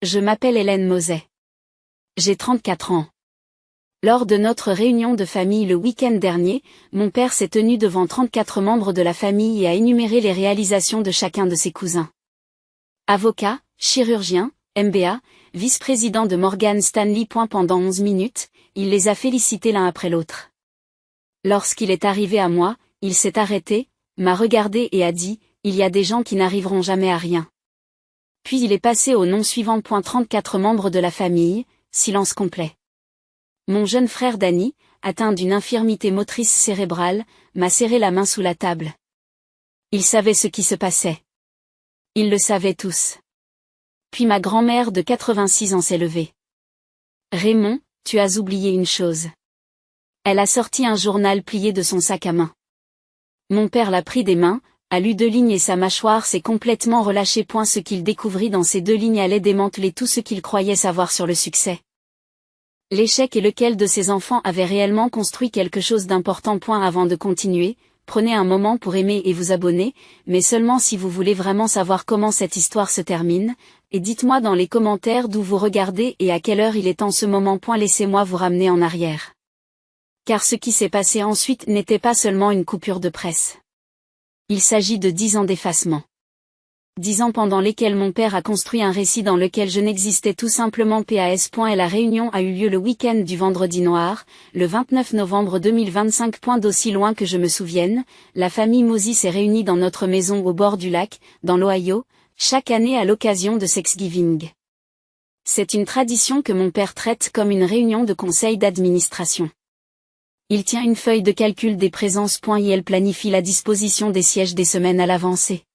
Je m'appelle Hélène Moset. J'ai 34 ans. Lors de notre réunion de famille le week-end dernier, mon père s'est tenu devant 34 membres de la famille et a énuméré les réalisations de chacun de ses cousins. Avocat, chirurgien, MBA, vice-président de Morgan Stanley. Pendant 11 minutes, il les a félicités l'un après l'autre. Lorsqu'il est arrivé à moi, il s'est arrêté, m'a regardé et a dit, « Il y a des gens qui n'arriveront jamais à rien. » Puis il est passé au nom suivant. 34 membres de la famille, silence complet. Mon jeune frère Danny, atteint d'une infirmité motrice cérébrale, m'a serré la main sous la table. Il savait ce qui se passait. Ils le savaient tous. Puis ma grand-mère de 86 ans s'est levée. Raymond, tu as oublié une chose. Elle a sorti un journal plié de son sac à main. Mon père l'a pris des mains, a lu 2 lignes et sa mâchoire s'est complètement relâchée. Ce qu'il découvrit dans ces 2 lignes allait démanteler tout ce qu'il croyait savoir sur le succès. L'échec et lequel de ses enfants avait réellement construit quelque chose d'important. Avant de continuer, prenez un moment pour aimer et vous abonner, mais seulement si vous voulez vraiment savoir comment cette histoire se termine, et dites-moi dans les commentaires d'où vous regardez et à quelle heure il est en ce moment. Laissez-moi vous ramener en arrière. Car ce qui s'est passé ensuite n'était pas seulement une coupure de presse. Il s'agit de 10 ans d'effacement. 10 ans pendant lesquels mon père a construit un récit dans lequel je n'existais tout simplement pas. Et la réunion a eu lieu le week-end du Vendredi Noir, le 29 novembre 2025. D'aussi loin que je me souvienne, la famille Moset s'est réunie dans notre maison au bord du lac, dans l'Ohio, chaque année à l'occasion de Thanksgiving. C'est une tradition que mon père traite comme une réunion de conseil d'administration. Il tient une feuille de calcul des présences. Et elle planifie la disposition des sièges des semaines à l'avancée.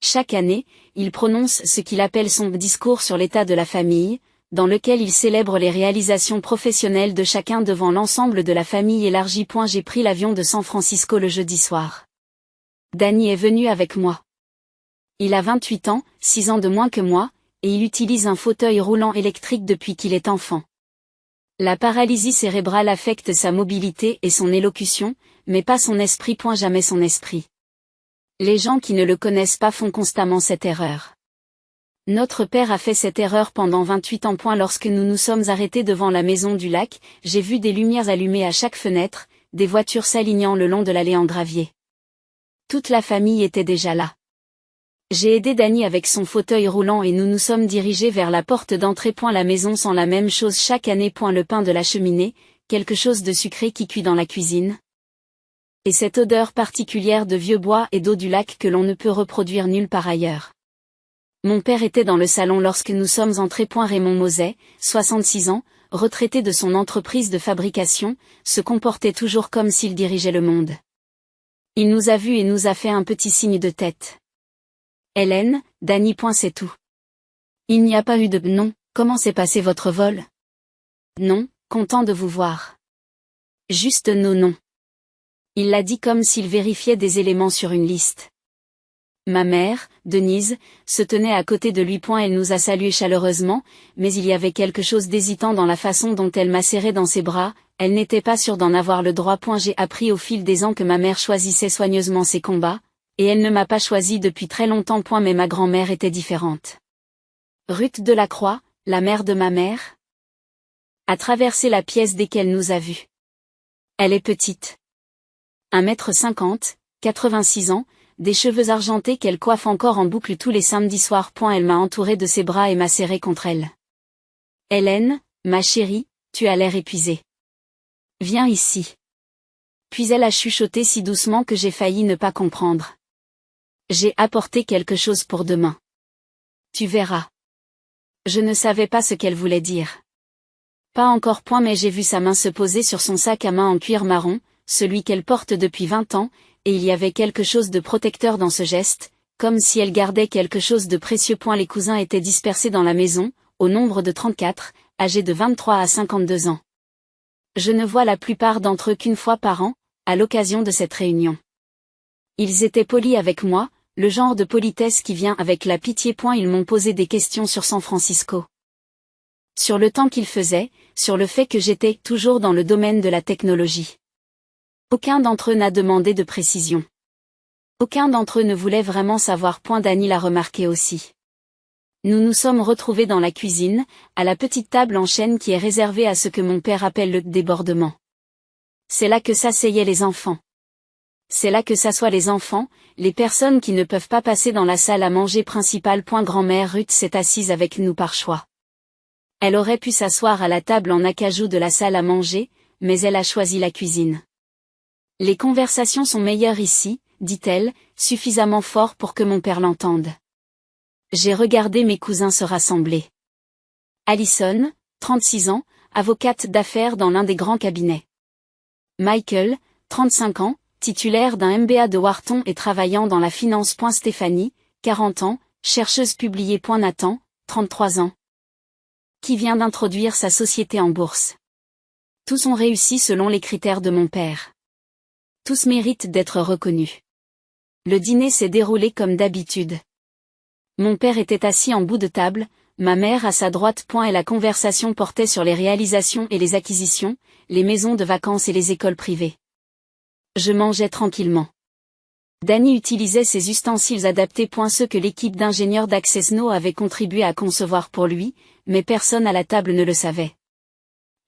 Chaque année, il prononce ce qu'il appelle son discours sur l'état de la famille, dans lequel il célèbre les réalisations professionnelles de chacun devant l'ensemble de la famille élargie. J'ai pris l'avion de San Francisco le jeudi soir. Danny est venu avec moi. Il a 28 ans, 6 ans de moins que moi, et il utilise un fauteuil roulant électrique depuis qu'il est enfant. La paralysie cérébrale affecte sa mobilité et son élocution, mais pas son esprit. Jamais son esprit. Les gens qui ne le connaissent pas font constamment cette erreur. Notre père a fait cette erreur pendant 28 ans. Lorsque nous nous sommes arrêtés devant la maison du lac, j'ai vu des lumières allumées à chaque fenêtre, des voitures s'alignant le long de l'allée en gravier. Toute la famille était déjà là. J'ai aidé Danny avec son fauteuil roulant et nous nous sommes dirigés vers la porte d'entrée. La maison sent la même chose chaque année. Le pain de la cheminée, quelque chose de sucré qui cuit dans la cuisine. Et cette odeur particulière de vieux bois et d'eau du lac que l'on ne peut reproduire nulle part ailleurs. Mon père était dans le salon lorsque nous sommes entrés. Raymond Moset, 66 ans, retraité de son entreprise de fabrication, se comportait toujours comme s'il dirigeait le monde. Il nous a vus et nous a fait un petit signe de tête. Hélène, Danny. C'est tout. Il n'y a pas eu de « non, comment s'est passé votre vol ?» Non, content de vous voir. Juste non. Il l'a dit comme s'il vérifiait des éléments sur une liste. Ma mère, Denise, se tenait à côté de lui. Elle nous a salués chaleureusement, mais il y avait quelque chose d'hésitant dans la façon dont elle m'a serré dans ses bras, elle n'était pas sûre d'en avoir le droit. J'ai appris au fil des ans que ma mère choisissait soigneusement ses combats, et elle ne m'a pas choisi depuis très longtemps. Mais ma grand-mère était différente. Ruth Delacroix, la mère de ma mère, a traversé la pièce dès qu'elle nous a vus. Elle est petite. 1m50, 86 ans, des cheveux argentés qu'elle coiffe encore en boucle tous les samedis soirs. Elle m'a entouré de ses bras et m'a serré contre elle. Hélène, ma chérie, tu as l'air épuisée. Viens ici. Puis elle a chuchoté si doucement que j'ai failli ne pas comprendre. J'ai apporté quelque chose pour demain. Tu verras. Je ne savais pas ce qu'elle voulait dire. Pas encore. Mais j'ai vu sa main se poser sur son sac à main en cuir marron, celui qu'elle porte depuis 20 ans, et il y avait quelque chose de protecteur dans ce geste, comme si elle gardait quelque chose de précieux. Les cousins étaient dispersés dans la maison, au nombre de 34, âgés de 23 à 52 ans. Je ne vois la plupart d'entre eux qu'une fois par an, à l'occasion de cette réunion. Ils étaient polis avec moi, le genre de politesse qui vient avec la pitié. Ils m'ont posé des questions sur San Francisco. Sur le temps qu'il faisait, sur le fait que j'étais toujours dans le domaine de la technologie. Aucun d'entre eux n'a demandé de précision. Aucun d'entre eux ne voulait vraiment savoir. Danny l'a remarqué aussi. Nous nous sommes retrouvés dans la cuisine, à la petite table en chêne qui est réservée à ce que mon père appelle le débordement. C'est là que s'asseyaient les enfants. C'est là que s'assoient les enfants, les personnes qui ne peuvent pas passer dans la salle à manger principale. Grand-mère Ruth s'est assise avec nous par choix. Elle aurait pu s'asseoir à la table en acajou de la salle à manger, mais elle a choisi la cuisine. Les conversations sont meilleures ici, dit-elle, suffisamment fort pour que mon père l'entende. J'ai regardé mes cousins se rassembler. Alison, 36 ans, avocate d'affaires dans l'un des grands cabinets. Michael, 35 ans, titulaire d'un MBA de Wharton et travaillant dans la finance. Stéphanie, 40 ans, chercheuse publiée. Nathan, 33 ans, qui vient d'introduire sa société en bourse. Tous ont réussi selon les critères de mon père. Tous méritent d'être reconnus. Le dîner s'est déroulé comme d'habitude. Mon père était assis en bout de table, ma mère à sa droite. Et la conversation portait sur les réalisations et les acquisitions, les maisons de vacances et les écoles privées. Je mangeais tranquillement. Danny utilisait ses ustensiles adaptés. Ceux que l'équipe d'ingénieurs d'Accessno avait contribué à concevoir pour lui, mais personne à la table ne le savait.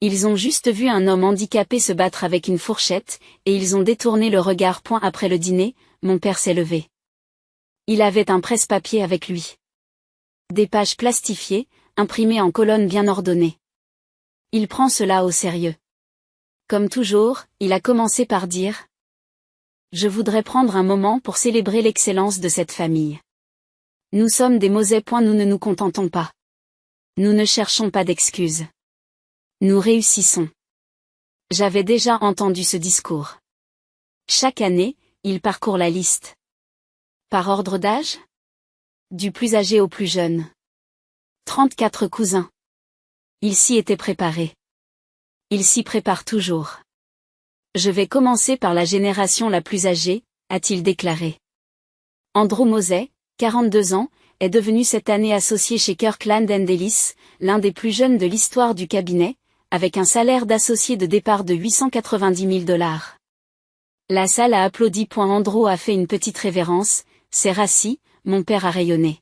Ils ont juste vu un homme handicapé se battre avec une fourchette, et ils ont détourné le regard. Après le dîner, mon père s'est levé. Il avait un presse-papier avec lui. Des pages plastifiées, imprimées en colonnes bien ordonnées. Il prend cela au sérieux. Comme toujours, il a commencé par dire: je voudrais prendre un moment pour célébrer l'excellence de cette famille. Nous sommes des Mosais. Nous ne nous contentons pas. Nous ne cherchons pas d'excuses. Nous réussissons. J'avais déjà entendu ce discours. Chaque année, il parcourt la liste. Par ordre d'âge? Du plus âgé au plus jeune. 34 cousins. Il s'y était préparé. Il s'y prépare toujours. Je vais commencer par la génération la plus âgée, a-t-il déclaré. Andrew Mosey, 42 ans, est devenu cette année associé chez Kirkland & Ellis, l'un des plus jeunes de l'histoire du cabinet, avec un salaire d'associé de départ de $890,000. La salle a applaudi. Andrew a fait une petite révérence, s'est rassis, mon père a rayonné.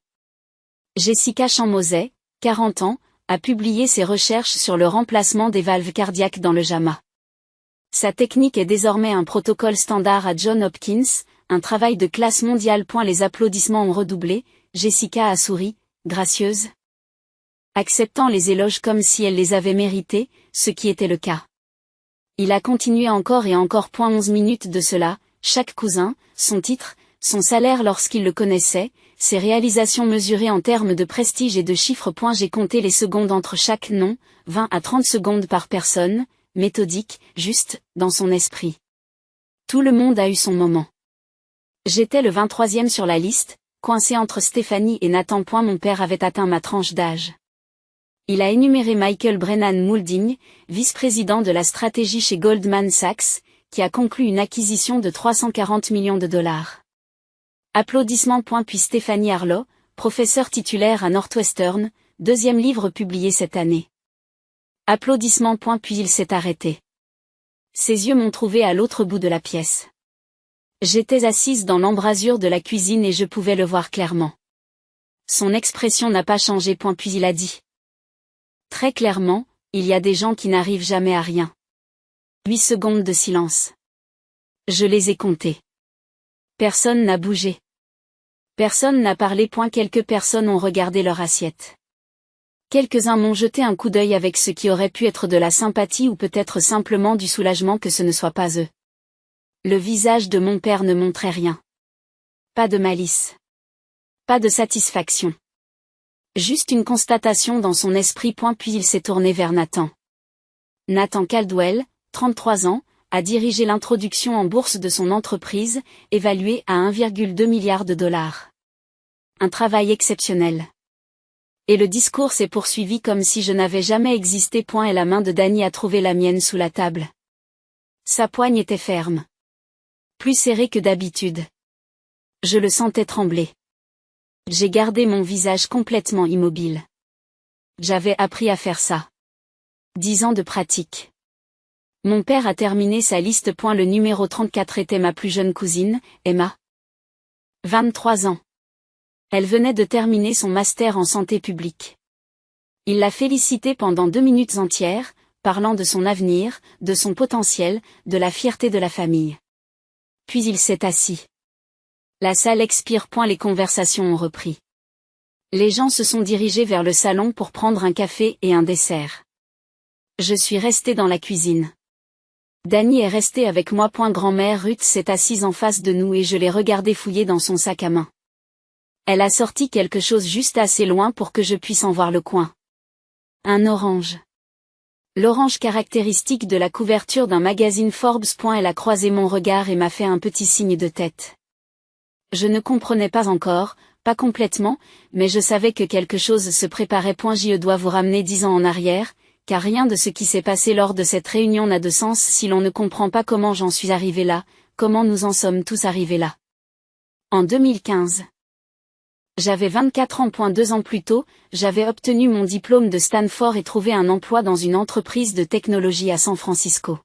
Jessica Champ-Mosey, 40 ans, a publié ses recherches sur le remplacement des valves cardiaques dans le JAMA. Sa technique est désormais un protocole standard à Johns Hopkins, un travail de classe mondiale. Les applaudissements ont redoublé, Jessica a souri, gracieuse, acceptant les éloges comme si elle les avait mérités, ce qui était le cas. Il a continué encore et encore. 11 minutes de cela, chaque cousin, son titre, son salaire lorsqu'il le connaissait, ses réalisations mesurées en termes de prestige et de chiffres. J'ai compté les secondes entre chaque nom, 20 à 30 secondes par personne, méthodique, juste, dans son esprit. Tout le monde a eu son moment. J'étais le 23e sur la liste, coincé entre Stéphanie et Nathan. Mon père avait atteint ma tranche d'âge. Il a énuméré Michael Brennan Moulding, vice-président de la stratégie chez Goldman Sachs, qui a conclu une acquisition de $340 millions. Applaudissements. Puis Stéphanie Harlow, professeure titulaire à Northwestern, deuxième livre publié cette année. Applaudissements. Puis il s'est arrêté. Ses yeux m'ont trouvé à l'autre bout de la pièce. J'étais assise dans l'embrasure de la cuisine et je pouvais le voir clairement. Son expression n'a pas changé. Puis il a dit. Très clairement, il y a des gens qui n'arrivent jamais à rien. 8 secondes de silence. Je les ai comptés. Personne n'a bougé. Personne n'a parlé. Quelques personnes ont regardé leur assiette. Quelques-uns m'ont jeté un coup d'œil avec ce qui aurait pu être de la sympathie ou peut-être simplement du soulagement que ce ne soit pas eux. Le visage de mon père ne montrait rien. Pas de malice. Pas de satisfaction. Juste une constatation dans son esprit. Puis il s'est tourné vers Nathan. Nathan Caldwell, 33 ans, a dirigé l'introduction en bourse de son entreprise, évaluée à $1,2 milliard. Un travail exceptionnel. Et le discours s'est poursuivi comme si je n'avais jamais existé. Et la main de Danny a trouvé la mienne sous la table. Sa poigne était ferme. Plus serrée que d'habitude. Je le sentais trembler. J'ai gardé mon visage complètement immobile. J'avais appris à faire ça. 10 ans de pratique. Mon père a terminé sa liste. Le numéro 34 était ma plus jeune cousine, Emma. 23 ans. Elle venait de terminer son master en santé publique. Il l'a félicitée pendant 2 minutes entières, parlant de son avenir, de son potentiel, de la fierté de la famille. Puis il s'est assis. La salle expire. Les conversations ont repris. Les gens se sont dirigés vers le salon pour prendre un café et un dessert. Je suis restée dans la cuisine. Dany est restée avec moi. Grand-mère Ruth s'est assise en face de nous et je l'ai regardée fouiller dans son sac à main. Elle a sorti quelque chose juste assez loin pour que je puisse en voir le coin. Un orange. L'orange caractéristique de la couverture d'un magazine Forbes. Elle a croisé mon regard et m'a fait un petit signe de tête. Je ne comprenais pas encore, pas complètement, mais je savais que quelque chose se préparait. Je dois vous ramener 10 ans en arrière, car rien de ce qui s'est passé lors de cette réunion n'a de sens si l'on ne comprend pas comment j'en suis arrivé là, comment nous en sommes tous arrivés là. En 2015. J'avais 24 ans. 2 ans plus tôt, j'avais obtenu mon diplôme de Stanford et trouvé un emploi dans une entreprise de technologie à San Francisco.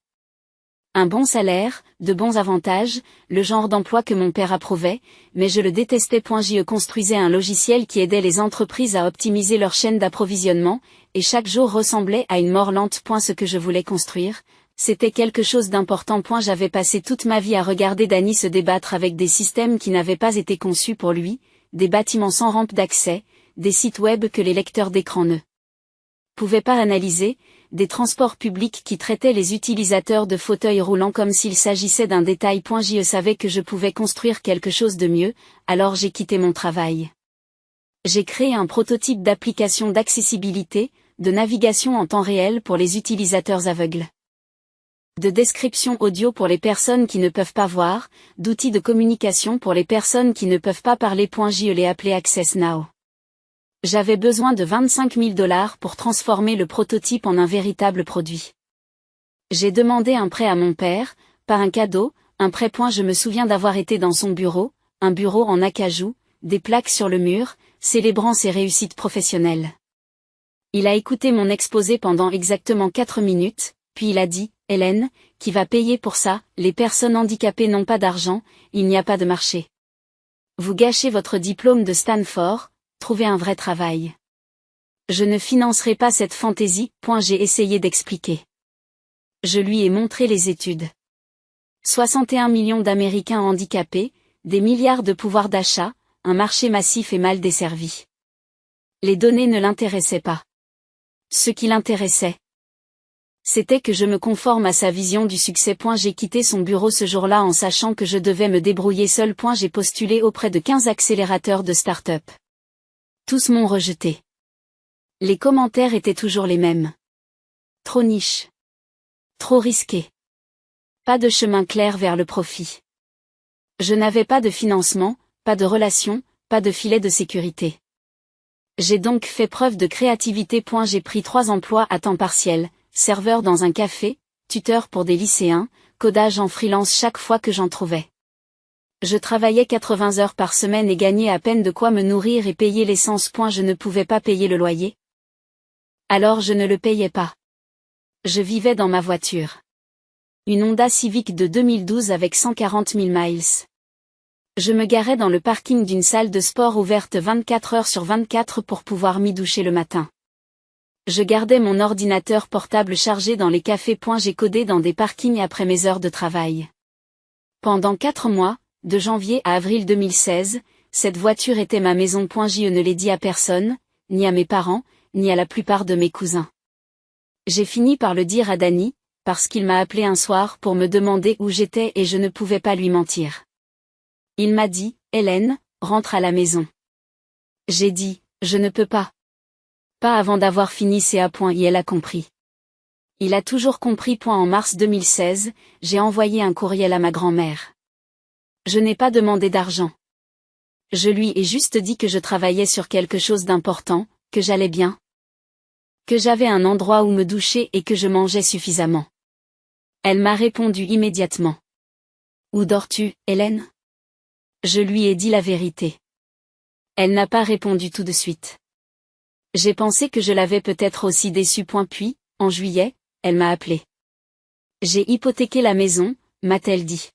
Un bon salaire, de bons avantages, le genre d'emploi que mon père approuvait, mais je le détestais. Je construisais un logiciel qui aidait les entreprises à optimiser leur chaîne d'approvisionnement, et chaque jour ressemblait à une mort lente. Ce que je voulais construire, c'était quelque chose d'important. J'avais passé toute ma vie à regarder Dany se débattre avec des systèmes qui n'avaient pas été conçus pour lui, des bâtiments sans rampe d'accès, des sites web que les lecteurs d'écran ne pouvaient pas analyser, des transports publics qui traitaient les utilisateurs de fauteuils roulants comme s'il s'agissait d'un détail. Je savais que je pouvais construire quelque chose de mieux, alors j'ai quitté mon travail. J'ai créé un prototype d'application d'accessibilité, de navigation en temps réel pour les utilisateurs aveugles, de description audio pour les personnes qui ne peuvent pas voir, d'outils de communication pour les personnes qui ne peuvent pas parler. Je l'ai appelé Access Now. J'avais besoin de $25 000 pour transformer le prototype en un véritable produit. J'ai demandé un prêt à mon père, pas un cadeau, un prêt. Je me souviens d'avoir été dans son bureau, un bureau en acajou, des plaques sur le mur, célébrant ses réussites professionnelles. Il a écouté mon exposé pendant exactement 4 minutes, puis il a dit, « Hélène, qui va payer pour ça? Les personnes handicapées n'ont pas d'argent, il n'y a pas de marché. Vous gâchez votre diplôme de Stanford, trouvez un vrai travail. Je ne financerai pas cette fantaisie. » J'ai essayé d'expliquer. Je lui ai montré les études. 61 millions d'Américains handicapés, des milliards de pouvoir d'achat, un marché massif et mal desservi. Les données ne l'intéressaient pas. Ce qui l'intéressait, c'était que je me conforme à sa vision du succès. J'ai quitté son bureau ce jour-là en sachant que je devais me débrouiller seul. J'ai postulé auprès de 15 accélérateurs de start-up. Tous m'ont rejeté. Les commentaires étaient toujours les mêmes. Trop niche. Trop risqué. Pas de chemin clair vers le profit. Je n'avais pas de financement, pas de relations, pas de filet de sécurité. J'ai donc fait preuve de créativité. J'ai pris 3 emplois à temps partiel, serveur dans un café, tuteur pour des lycéens, codage en freelance chaque fois que j'en trouvais. Je travaillais 80 heures par semaine et gagnais à peine de quoi me nourrir et payer l'essence. Je ne pouvais pas payer le loyer. Alors je ne le payais pas. Je vivais dans ma voiture. Une Honda Civic de 2012 avec 140 000 miles. Je me garais dans le parking d'une salle de sport ouverte 24 heures sur 24 pour pouvoir m'y doucher le matin. Je gardais mon ordinateur portable chargé dans les cafés. J'ai codé dans des parkings après mes heures de travail. Pendant 4 mois, de janvier à avril 2016, cette voiture était ma maison. Je ne l'ai dit à personne, ni à mes parents, ni à la plupart de mes cousins. J'ai fini par le dire à Dany, parce qu'il m'a appelé un soir pour me demander où j'étais et je ne pouvais pas lui mentir. Il m'a dit, « Hélène, rentre à la maison. » J'ai dit, « Je ne peux pas. » Pas avant d'avoir fini CA. Et elle a compris. Il a toujours compris. En mars 2016, j'ai envoyé un courriel à ma grand-mère. Je n'ai pas demandé d'argent. Je lui ai juste dit que je travaillais sur quelque chose d'important, que j'allais bien, que j'avais un endroit où me doucher et que je mangeais suffisamment. Elle m'a répondu immédiatement. « Où dors-tu, Hélène ?» Je lui ai dit la vérité. Elle n'a pas répondu tout de suite. J'ai pensé que je l'avais peut-être aussi déçue. Puis, en juillet, elle m'a appelé. « J'ai hypothéqué la maison », m'a-t-elle dit.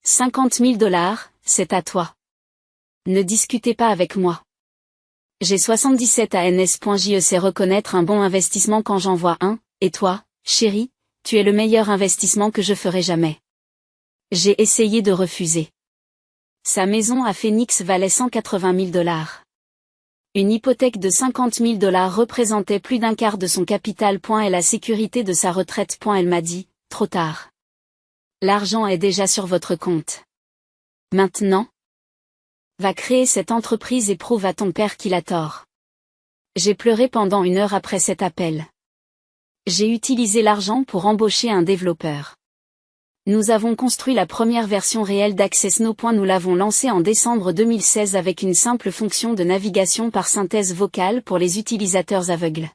$50 000, c'est à toi. Ne discutez pas avec moi. J'ai 77 ans. sais reconnaître un bon investissement quand j'en vois un, et toi, chérie, tu es le meilleur investissement que je ferai jamais. J'ai essayé de refuser. Sa maison à Phoenix valait 180 000 $. Une hypothèque de 50 000 $ représentait plus d'un quart de son capital. Et la sécurité de sa retraite. Elle m'a dit, trop tard. L'argent est déjà sur votre compte. Maintenant, va créer cette entreprise et prouve à ton père qu'il a tort. J'ai pleuré pendant 1 heure après cet appel. J'ai utilisé l'argent pour embaucher un développeur. Nous avons construit la première version réelle d'Access Now. Nous l'avons lancée en décembre 2016 avec une simple fonction de navigation par synthèse vocale pour les utilisateurs aveugles.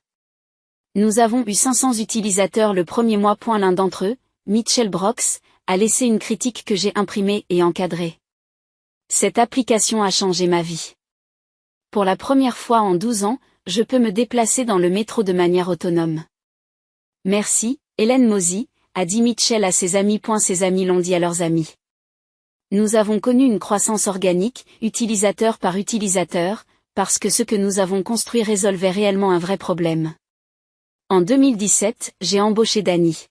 Nous avons eu 500 utilisateurs le premier mois. L'un d'entre eux, Mitchell Brooks, a laissé une critique que j'ai imprimée et encadrée. Cette application a changé ma vie. Pour la première fois en 12 ans, je peux me déplacer dans le métro de manière autonome. Merci, Hélène Mosey, a dit Mitchell à ses amis. Ses amis l'ont dit à leurs amis. Nous avons connu une croissance organique, utilisateur par utilisateur, parce que ce que nous avons construit résolvait réellement un vrai problème. En 2017, j'ai embauché Danny.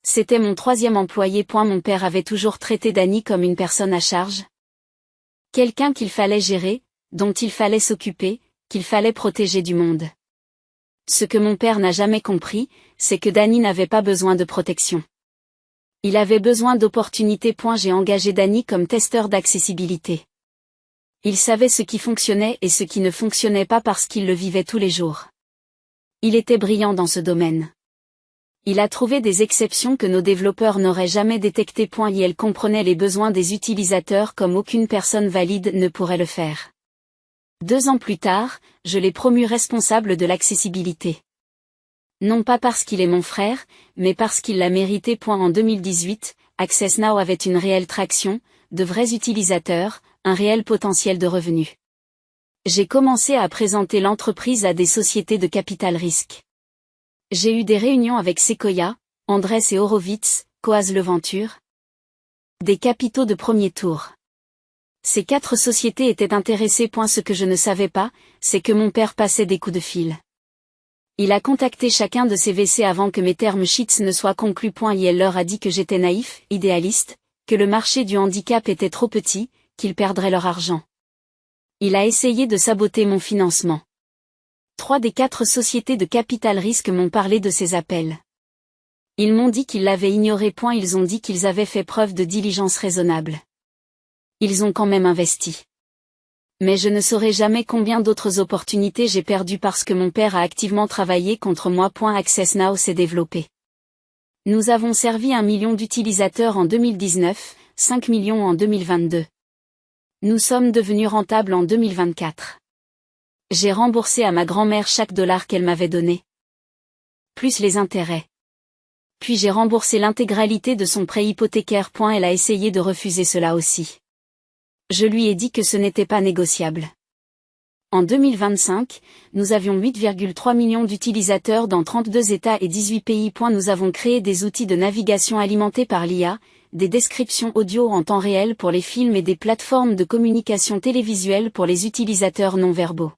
C'était mon 3e employé. Mon père avait toujours traité Danny comme une personne à charge. Quelqu'un qu'il fallait gérer, dont il fallait s'occuper, qu'il fallait protéger du monde. Ce que mon père n'a jamais compris, c'est que Danny n'avait pas besoin de protection. Il avait besoin d'opportunités. J'ai engagé Danny comme testeur d'accessibilité. Il savait ce qui fonctionnait et ce qui ne fonctionnait pas parce qu'il le vivait tous les jours. Il était brillant dans ce domaine. Il a trouvé des exceptions que nos développeurs n'auraient jamais détectées. Et elle comprenait les besoins des utilisateurs comme aucune personne valide ne pourrait le faire. 2 ans plus tard, je l'ai promu responsable de l'accessibilité. Non pas parce qu'il est mon frère, mais parce qu'il l'a mérité. En 2018, Access Now avait une réelle traction, de vrais utilisateurs, un réel potentiel de revenus. J'ai commencé à présenter l'entreprise à des sociétés de capital risque. J'ai eu des réunions avec Sequoia, Andrés et Horowitz, Coase Leventure. Des capitaux de premier tour. Ces 4 sociétés étaient intéressées. Ce que je ne savais pas, c'est que mon père passait des coups de fil. Il a contacté chacun de ces VC avant que mes term sheets ne soient conclus. Et elle leur a dit que j'étais naïf, idéaliste, que le marché du handicap était trop petit, qu'ils perdraient leur argent. Il a essayé de saboter mon financement. 3 des 4 sociétés de capital risque m'ont parlé de ces appels. Ils m'ont dit qu'ils l'avaient ignoré. Ils ont dit qu'ils avaient fait preuve de diligence raisonnable. Ils ont quand même investi. Mais je ne saurai jamais combien d'autres opportunités j'ai perdues parce que mon père a activement travaillé contre moi. Access Now s'est développé. Nous avons servi 1 million d'utilisateurs en 2019, 5 millions en 2022. Nous sommes devenus rentables en 2024. J'ai remboursé à ma grand-mère chaque dollar qu'elle m'avait donné. Plus les intérêts. Puis j'ai remboursé l'intégralité de son prêt hypothécaire. Elle a essayé de refuser cela aussi. Je lui ai dit que ce n'était pas négociable. En 2025, nous avions 8,3 millions d'utilisateurs dans 32 États et 18 pays. Nous avons créé des outils de navigation alimentés par l'IA, des descriptions audio en temps réel pour les films et des plateformes de communication télévisuelle pour les utilisateurs non-verbaux.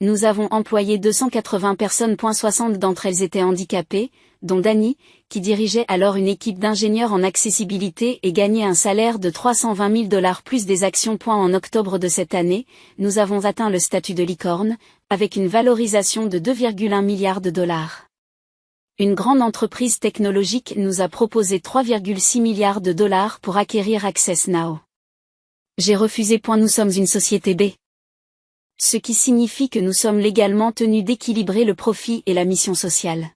Nous avons employé 280 personnes. 60 d'entre elles étaient handicapées, dont Danny, qui dirigeait alors une équipe d'ingénieurs en accessibilité et gagnait un salaire de 320 000 $ plus des actions. En octobre de cette année, nous avons atteint le statut de licorne, avec une valorisation de 2,1 milliards de $. Une grande entreprise technologique nous a proposé 3,6 milliards de $ pour acquérir Access Now. J'ai refusé. Nous sommes une société B. Ce qui signifie que nous sommes légalement tenus d'équilibrer le profit et la mission sociale.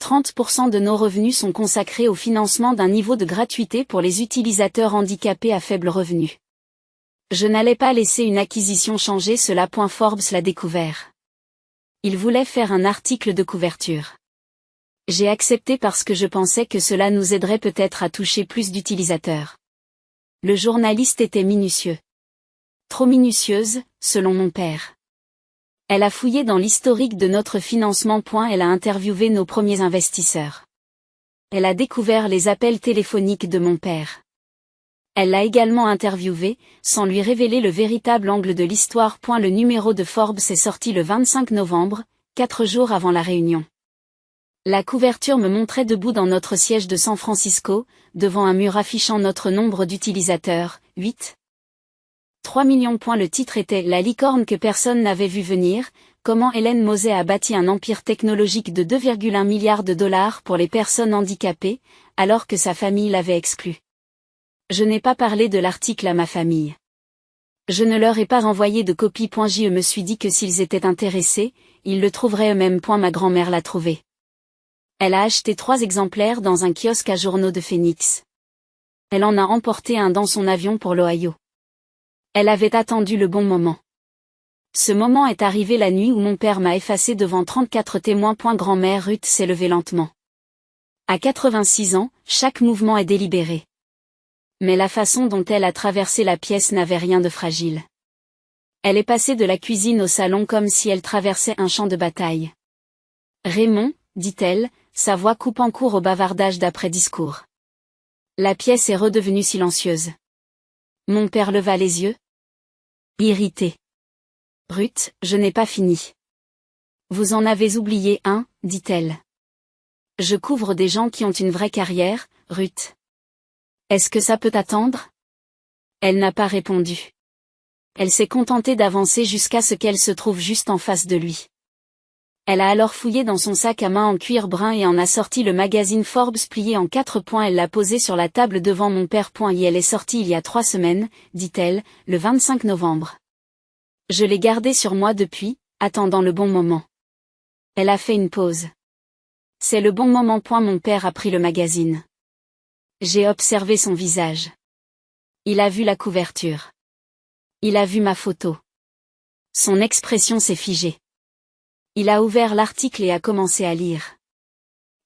30% de nos revenus sont consacrés au financement d'un niveau de gratuité pour les utilisateurs handicapés à faible revenu. Je n'allais pas laisser une acquisition changer cela. Forbes l'a découvert. Il voulait faire un article de couverture. J'ai accepté parce que je pensais que cela nous aiderait peut-être à toucher plus d'utilisateurs. Le journaliste était minutieux. Trop minutieuse, selon mon père. Elle a fouillé dans l'historique de notre financement. Elle a interviewé nos premiers investisseurs. Elle a découvert les appels téléphoniques de mon père. Elle l'a également interviewé, sans lui révéler le véritable angle de l'histoire. Le numéro de Forbes est sorti le 25 novembre, 4 jours avant la réunion. La couverture me montrait debout dans notre siège de San Francisco, devant un mur affichant notre nombre d'utilisateurs, 8,3 millions. Le titre était « La licorne que personne n'avait vu venir, comment Hélène Mosey a bâti un empire technologique de 2,1 milliards de dollars pour les personnes handicapées, alors que sa famille l'avait exclu ». Je n'ai pas parlé de l'article à ma famille. Je ne leur ai pas renvoyé de copie. Je me suis dit que s'ils étaient intéressés, ils le trouveraient eux-mêmes. Ma grand-mère l'a trouvé. Elle a acheté 3 exemplaires dans un kiosque à journaux de Phoenix. Elle en a emporté un dans son avion pour l'Ohio. Elle avait attendu le bon moment. Ce moment est arrivé la nuit où mon père m'a effacé devant 34 témoins. Grand-mère Ruth s'est levée lentement. À 86 ans, chaque mouvement est délibéré. Mais la façon dont elle a traversé la pièce n'avait rien de fragile. Elle est passée de la cuisine au salon comme si elle traversait un champ de bataille. Raymond, dit-elle, sa voix coupant court au bavardage d'après-discours. La pièce est redevenue silencieuse. Mon père leva les yeux. Irrité. Ruth, je n'ai pas fini. Vous en avez oublié un, dit-elle. Je couvre des gens qui ont une vraie carrière, Ruth. Est-ce que ça peut attendre? Elle n'a pas répondu. Elle s'est contentée d'avancer jusqu'à ce qu'elle se trouve juste en face de lui. Elle a alors fouillé dans son sac à main en cuir brun et en a sorti le magazine Forbes plié en 4. Elle l'a posé sur la table devant mon père. Et elle est sortie il y a 3 semaines, dit-elle, le 25 novembre. Je l'ai gardé sur moi depuis, attendant le bon moment. Elle a fait une pause. C'est le bon moment. Mon père a pris le magazine. J'ai observé son visage. Il a vu la couverture. Il a vu ma photo. Son expression s'est figée. Il a ouvert l'article et a commencé à lire.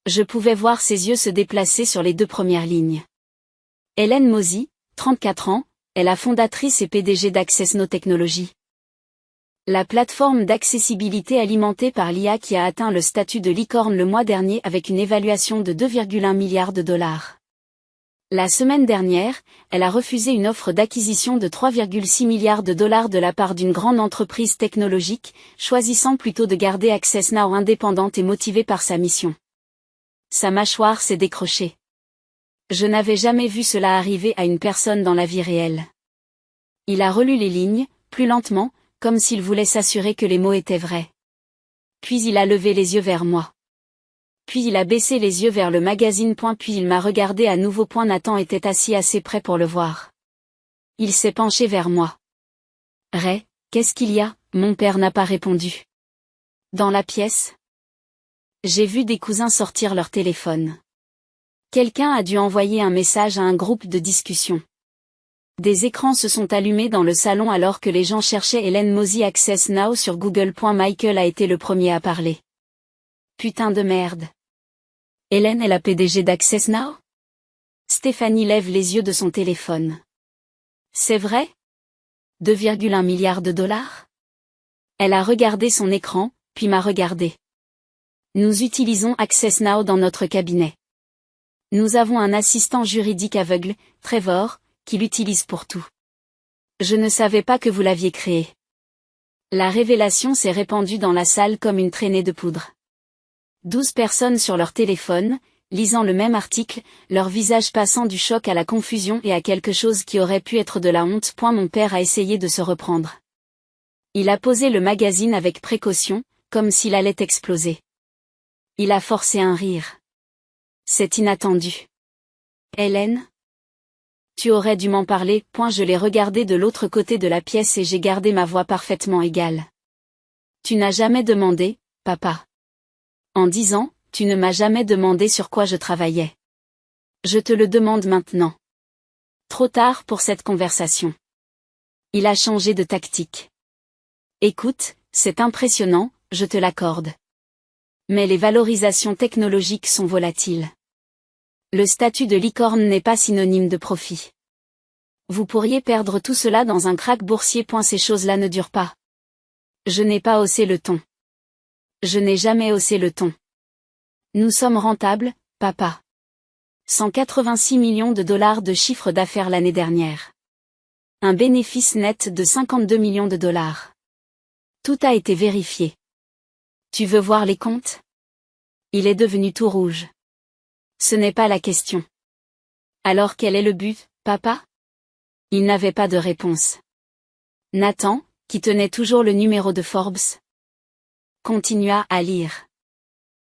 Je pouvais voir ses yeux se déplacer sur les 2 premières lignes. Hélène Mosey, 34 ans, est la fondatrice et PDG d'Access No Technology. La plateforme d'accessibilité alimentée par l'IA qui a atteint le statut de licorne le mois dernier avec une évaluation de 2,1 milliards de dollars. La semaine dernière, elle a refusé une offre d'acquisition de 3,6 milliards de dollars de la part d'une grande entreprise technologique, choisissant plutôt de garder Access Now indépendante et motivée par sa mission. Sa mâchoire s'est décrochée. Je n'avais jamais vu cela arriver à une personne dans la vie réelle. Il a relu les lignes, plus lentement, comme s'il voulait s'assurer que les mots étaient vrais. Puis il a levé les yeux vers moi. Puis il a baissé les yeux vers le magazine. Puis il m'a regardé à nouveau. Nathan était assis assez près pour le voir. Il s'est penché vers moi. Ray, qu'est-ce qu'il y a? Mon père n'a pas répondu. Dans la pièce? J'ai vu des cousins sortir leur téléphone. Quelqu'un a dû envoyer un message à un groupe de discussion. Des écrans se sont allumés dans le salon alors que les gens cherchaient Hélène Mosey Access Now sur Google. Michael a été le premier à parler. Putain de merde. Hélène est la PDG d'Access Now? Stéphanie lève les yeux de son téléphone. C'est vrai? 2,1 milliards de dollars? Elle a regardé son écran, puis m'a regardé. Nous utilisons Access Now dans notre cabinet. Nous avons un assistant juridique aveugle, Trevor, qui l'utilise pour tout. Je ne savais pas que vous l'aviez créé. La révélation s'est répandue dans la salle comme une traînée de poudre. 12 personnes sur leur téléphone, lisant le même article, leur visage passant du choc à la confusion et à quelque chose qui aurait pu être de la honte. Mon père a essayé de se reprendre. Il a posé le magazine avec précaution, comme s'il allait exploser. Il a forcé un rire. C'est inattendu. Hélène? Tu aurais dû m'en parler. Je l'ai regardé de l'autre côté de la pièce et j'ai gardé ma voix parfaitement égale. Tu n'as jamais demandé, papa. En 10 ans, tu ne m'as jamais demandé sur quoi je travaillais. Je te le demande maintenant. Trop tard pour cette conversation. Il a changé de tactique. Écoute, c'est impressionnant, je te l'accorde. Mais les valorisations technologiques sont volatiles. Le statut de licorne n'est pas synonyme de profit. Vous pourriez perdre tout cela dans un krach boursier. Ces choses-là ne durent pas. Je n'ai pas haussé le ton. Je n'ai jamais haussé le ton. Nous sommes rentables, papa. 186 millions de dollars de chiffre d'affaires l'année dernière. Un bénéfice net de 52 millions de dollars. Tout a été vérifié. Tu veux voir les comptes? Il est devenu tout rouge. Ce n'est pas la question. Alors quel est le but, papa? Il n'avait pas de réponse. Nathan, qui tenait toujours le numéro de Forbes, continua à lire.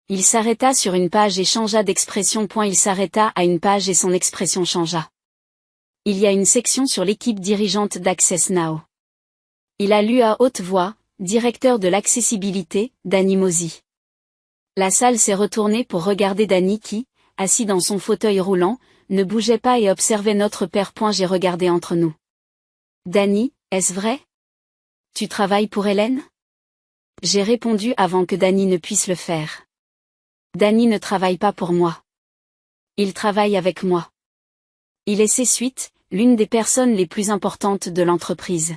Il s'arrêta sur une page et changea d'expression. Il s'arrêta à une page et son expression changea. Il y a une section sur l'équipe dirigeante d'Access Now. Il a lu à haute voix, directeur de l'accessibilité, Danny Mosi. La salle s'est retournée pour regarder Danny qui, assis dans son fauteuil roulant, ne bougeait pas et observait notre père. J'ai regardé entre nous. Danny, est-ce vrai? Tu travailles pour Hélène? J'ai répondu avant que Danny ne puisse le faire. Danny ne travaille pas pour moi. Il travaille avec moi. Il est C-suite, l'une des personnes les plus importantes de l'entreprise.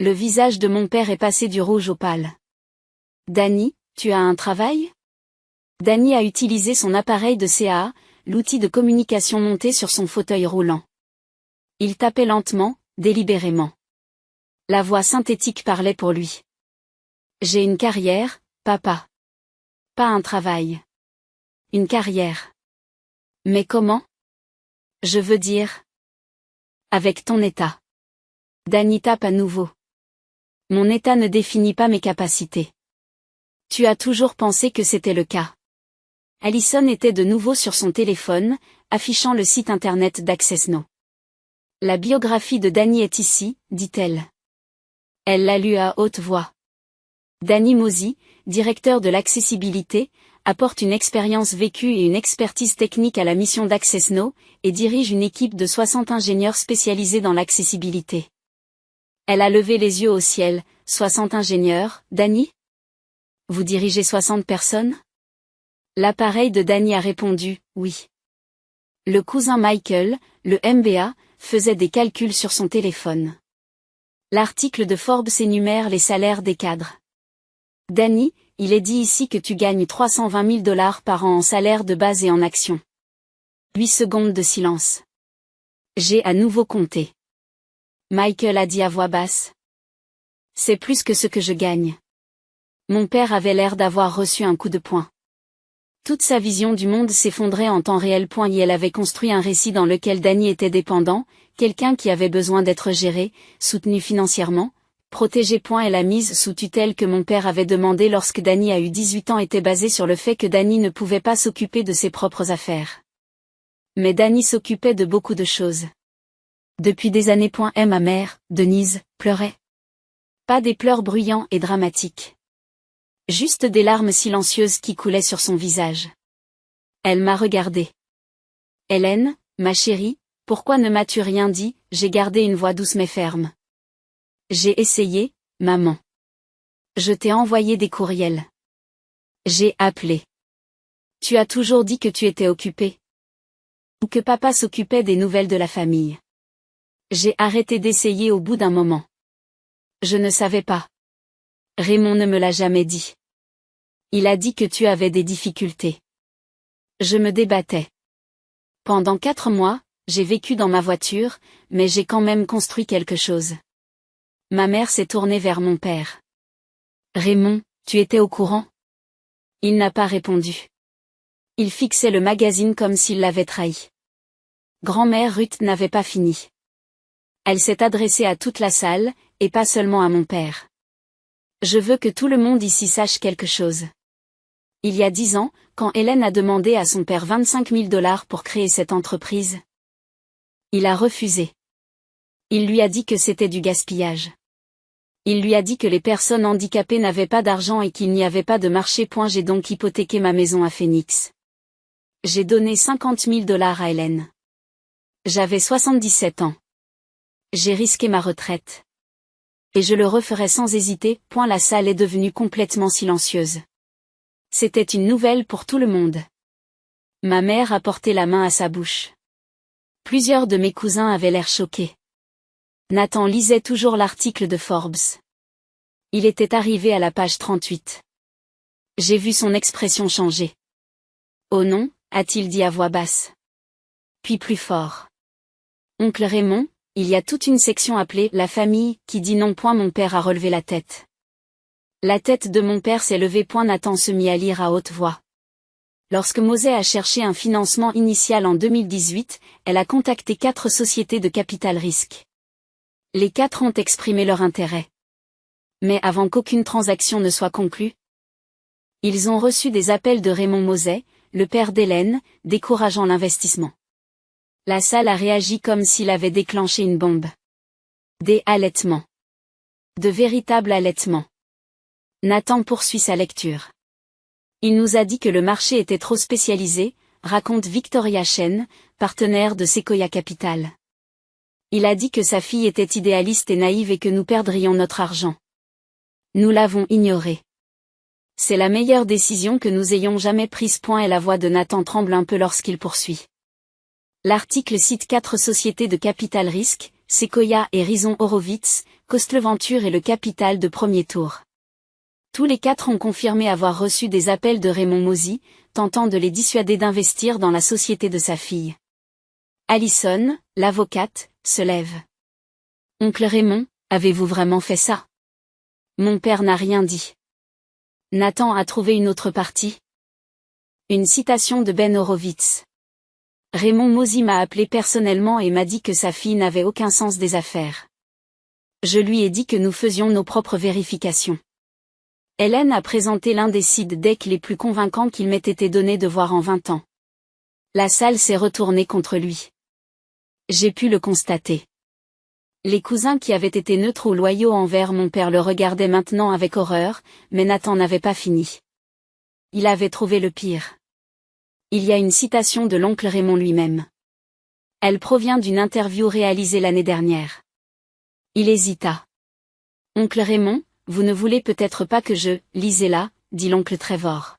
Le visage de mon père est passé du rouge au pâle. Danny, tu as un travail? Danny a utilisé son appareil de CAA, l'outil de communication monté sur son fauteuil roulant. Il tapait lentement, délibérément. La voix synthétique parlait pour lui. J'ai une carrière, papa. Pas un travail. Une carrière. Mais comment? Je veux dire. Avec ton état. Danny tape à nouveau. Mon état ne définit pas mes capacités. Tu as toujours pensé que c'était le cas. Allison était de nouveau sur son téléphone, affichant le site internet d'Access Now. La biographie de Danny est ici, dit-elle. Elle l'a lu à haute voix. Danny Mosi, directeur de l'accessibilité, apporte une expérience vécue et une expertise technique à la mission d'Access Now, et dirige une équipe de 60 ingénieurs spécialisés dans l'accessibilité. Elle a levé les yeux au ciel. 60 ingénieurs, Danny? Vous dirigez 60 personnes? L'appareil de Danny a répondu, oui. Le cousin Michael, le MBA, faisait des calculs sur son téléphone. L'article de Forbes énumère les salaires des cadres. Danny, il est dit ici que tu gagnes 320 000 dollars par an en salaire de base et en actions. 8 secondes de silence. J'ai à nouveau compté. Michael a dit à voix basse. C'est plus que ce que je gagne. Mon père avait l'air d'avoir reçu un coup de poing. Toute sa vision du monde s'effondrait en temps réel. Et elle avait construit un récit dans lequel Danny était dépendant, quelqu'un qui avait besoin d'être géré, soutenu financièrement, protégé. Et la mise sous tutelle que mon père avait demandé lorsque Danny a eu 18 ans était basée sur le fait que Danny ne pouvait pas s'occuper de ses propres affaires. Mais Danny s'occupait de beaucoup de choses. Depuis des années. Ma mère, Denise, pleurait. Pas des pleurs bruyants et dramatiques. Juste des larmes silencieuses qui coulaient sur son visage. Elle m'a regardé. Hélène, ma chérie, pourquoi ne m'as-tu rien dit? J'ai gardé une voix douce mais ferme. J'ai essayé, maman. Je t'ai envoyé des courriels. J'ai appelé. Tu as toujours dit que tu étais occupée. Ou que papa s'occupait des nouvelles de la famille. J'ai arrêté d'essayer au bout d'un moment. Je ne savais pas. Raymond ne me l'a jamais dit. Il a dit que tu avais des difficultés. Je me débattais. Pendant 4 mois, j'ai vécu dans ma voiture, mais j'ai quand même construit quelque chose. Ma mère s'est tournée vers mon père. Raymond, tu étais au courant? Il n'a pas répondu. Il fixait le magazine comme s'il l'avait trahi. Grand-mère Ruth n'avait pas fini. Elle s'est adressée à toute la salle, et pas seulement à mon père. Je veux que tout le monde ici sache quelque chose. Il y a 10 ans, quand Hélène a demandé à son père 25 000 dollars pour créer cette entreprise, il a refusé. Il lui a dit que c'était du gaspillage. Il lui a dit que les personnes handicapées n'avaient pas d'argent et qu'il n'y avait pas de marché. J'ai donc hypothéqué ma maison à Phoenix. J'ai donné 50 000 dollars à Hélène. J'avais 77 ans. J'ai risqué ma retraite. Et je le referai sans hésiter. La salle est devenue complètement silencieuse. C'était une nouvelle pour tout le monde. Ma mère a porté la main à sa bouche. Plusieurs de mes cousins avaient l'air choqués. Nathan lisait toujours l'article de Forbes. Il était arrivé à la page 38. J'ai vu son expression changer. Oh non, a-t-il dit à voix basse. Puis plus fort. Oncle Raymond, il y a toute une section appelée « La famille » qui dit non. Mon père a relevé la tête. La tête de mon père s'est levée. Nathan se mit à lire à haute voix. Lorsque Mosey a cherché un financement initial en 2018, elle a contacté 4 sociétés de capital risque. Les 4 ont exprimé leur intérêt. Mais avant qu'aucune transaction ne soit conclue, ils ont reçu des appels de Raymond Mosey, le père d'Hélène, décourageant l'investissement. La salle a réagi comme s'il avait déclenché une bombe. Des halètements. De véritables halètements. Nathan poursuit sa lecture. Il nous a dit que le marché était trop spécialisé, raconte Victoria Chen, partenaire de Sequoia Capital. Il a dit que sa fille était idéaliste et naïve et que nous perdrions notre argent. Nous l'avons ignoré. C'est la meilleure décision que nous ayons jamais prise. Et la voix de Nathan tremble un peu lorsqu'il poursuit. L'article cite 4 sociétés de capital risque, Sequoia et Rison Horowitz, Costleventure et le capital de premier tour. Tous les 4 ont confirmé avoir reçu des appels de Raymond Mosey, tentant de les dissuader d'investir dans la société de sa fille. Allison, l'avocate, se lève. Oncle Raymond, avez-vous vraiment fait ça? Mon père n'a rien dit. Nathan a trouvé une autre partie. Une citation de Ben Horowitz. Raymond Mosey m'a appelé personnellement et m'a dit que sa fille n'avait aucun sens des affaires. Je lui ai dit que nous faisions nos propres vérifications. Hélène a présenté l'un des seed decks les plus convaincants qu'il m'ait été donné de voir en 20 ans. La salle s'est retournée contre lui. J'ai pu le constater. Les cousins qui avaient été neutres ou loyaux envers mon père le regardaient maintenant avec horreur, mais Nathan n'avait pas fini. Il avait trouvé le pire. Il y a une citation de l'oncle Raymond lui-même. Elle provient d'une interview réalisée l'année dernière. Il hésita. Oncle Raymond, vous ne voulez peut-être pas que je, lisez-la, dit l'oncle Trevor.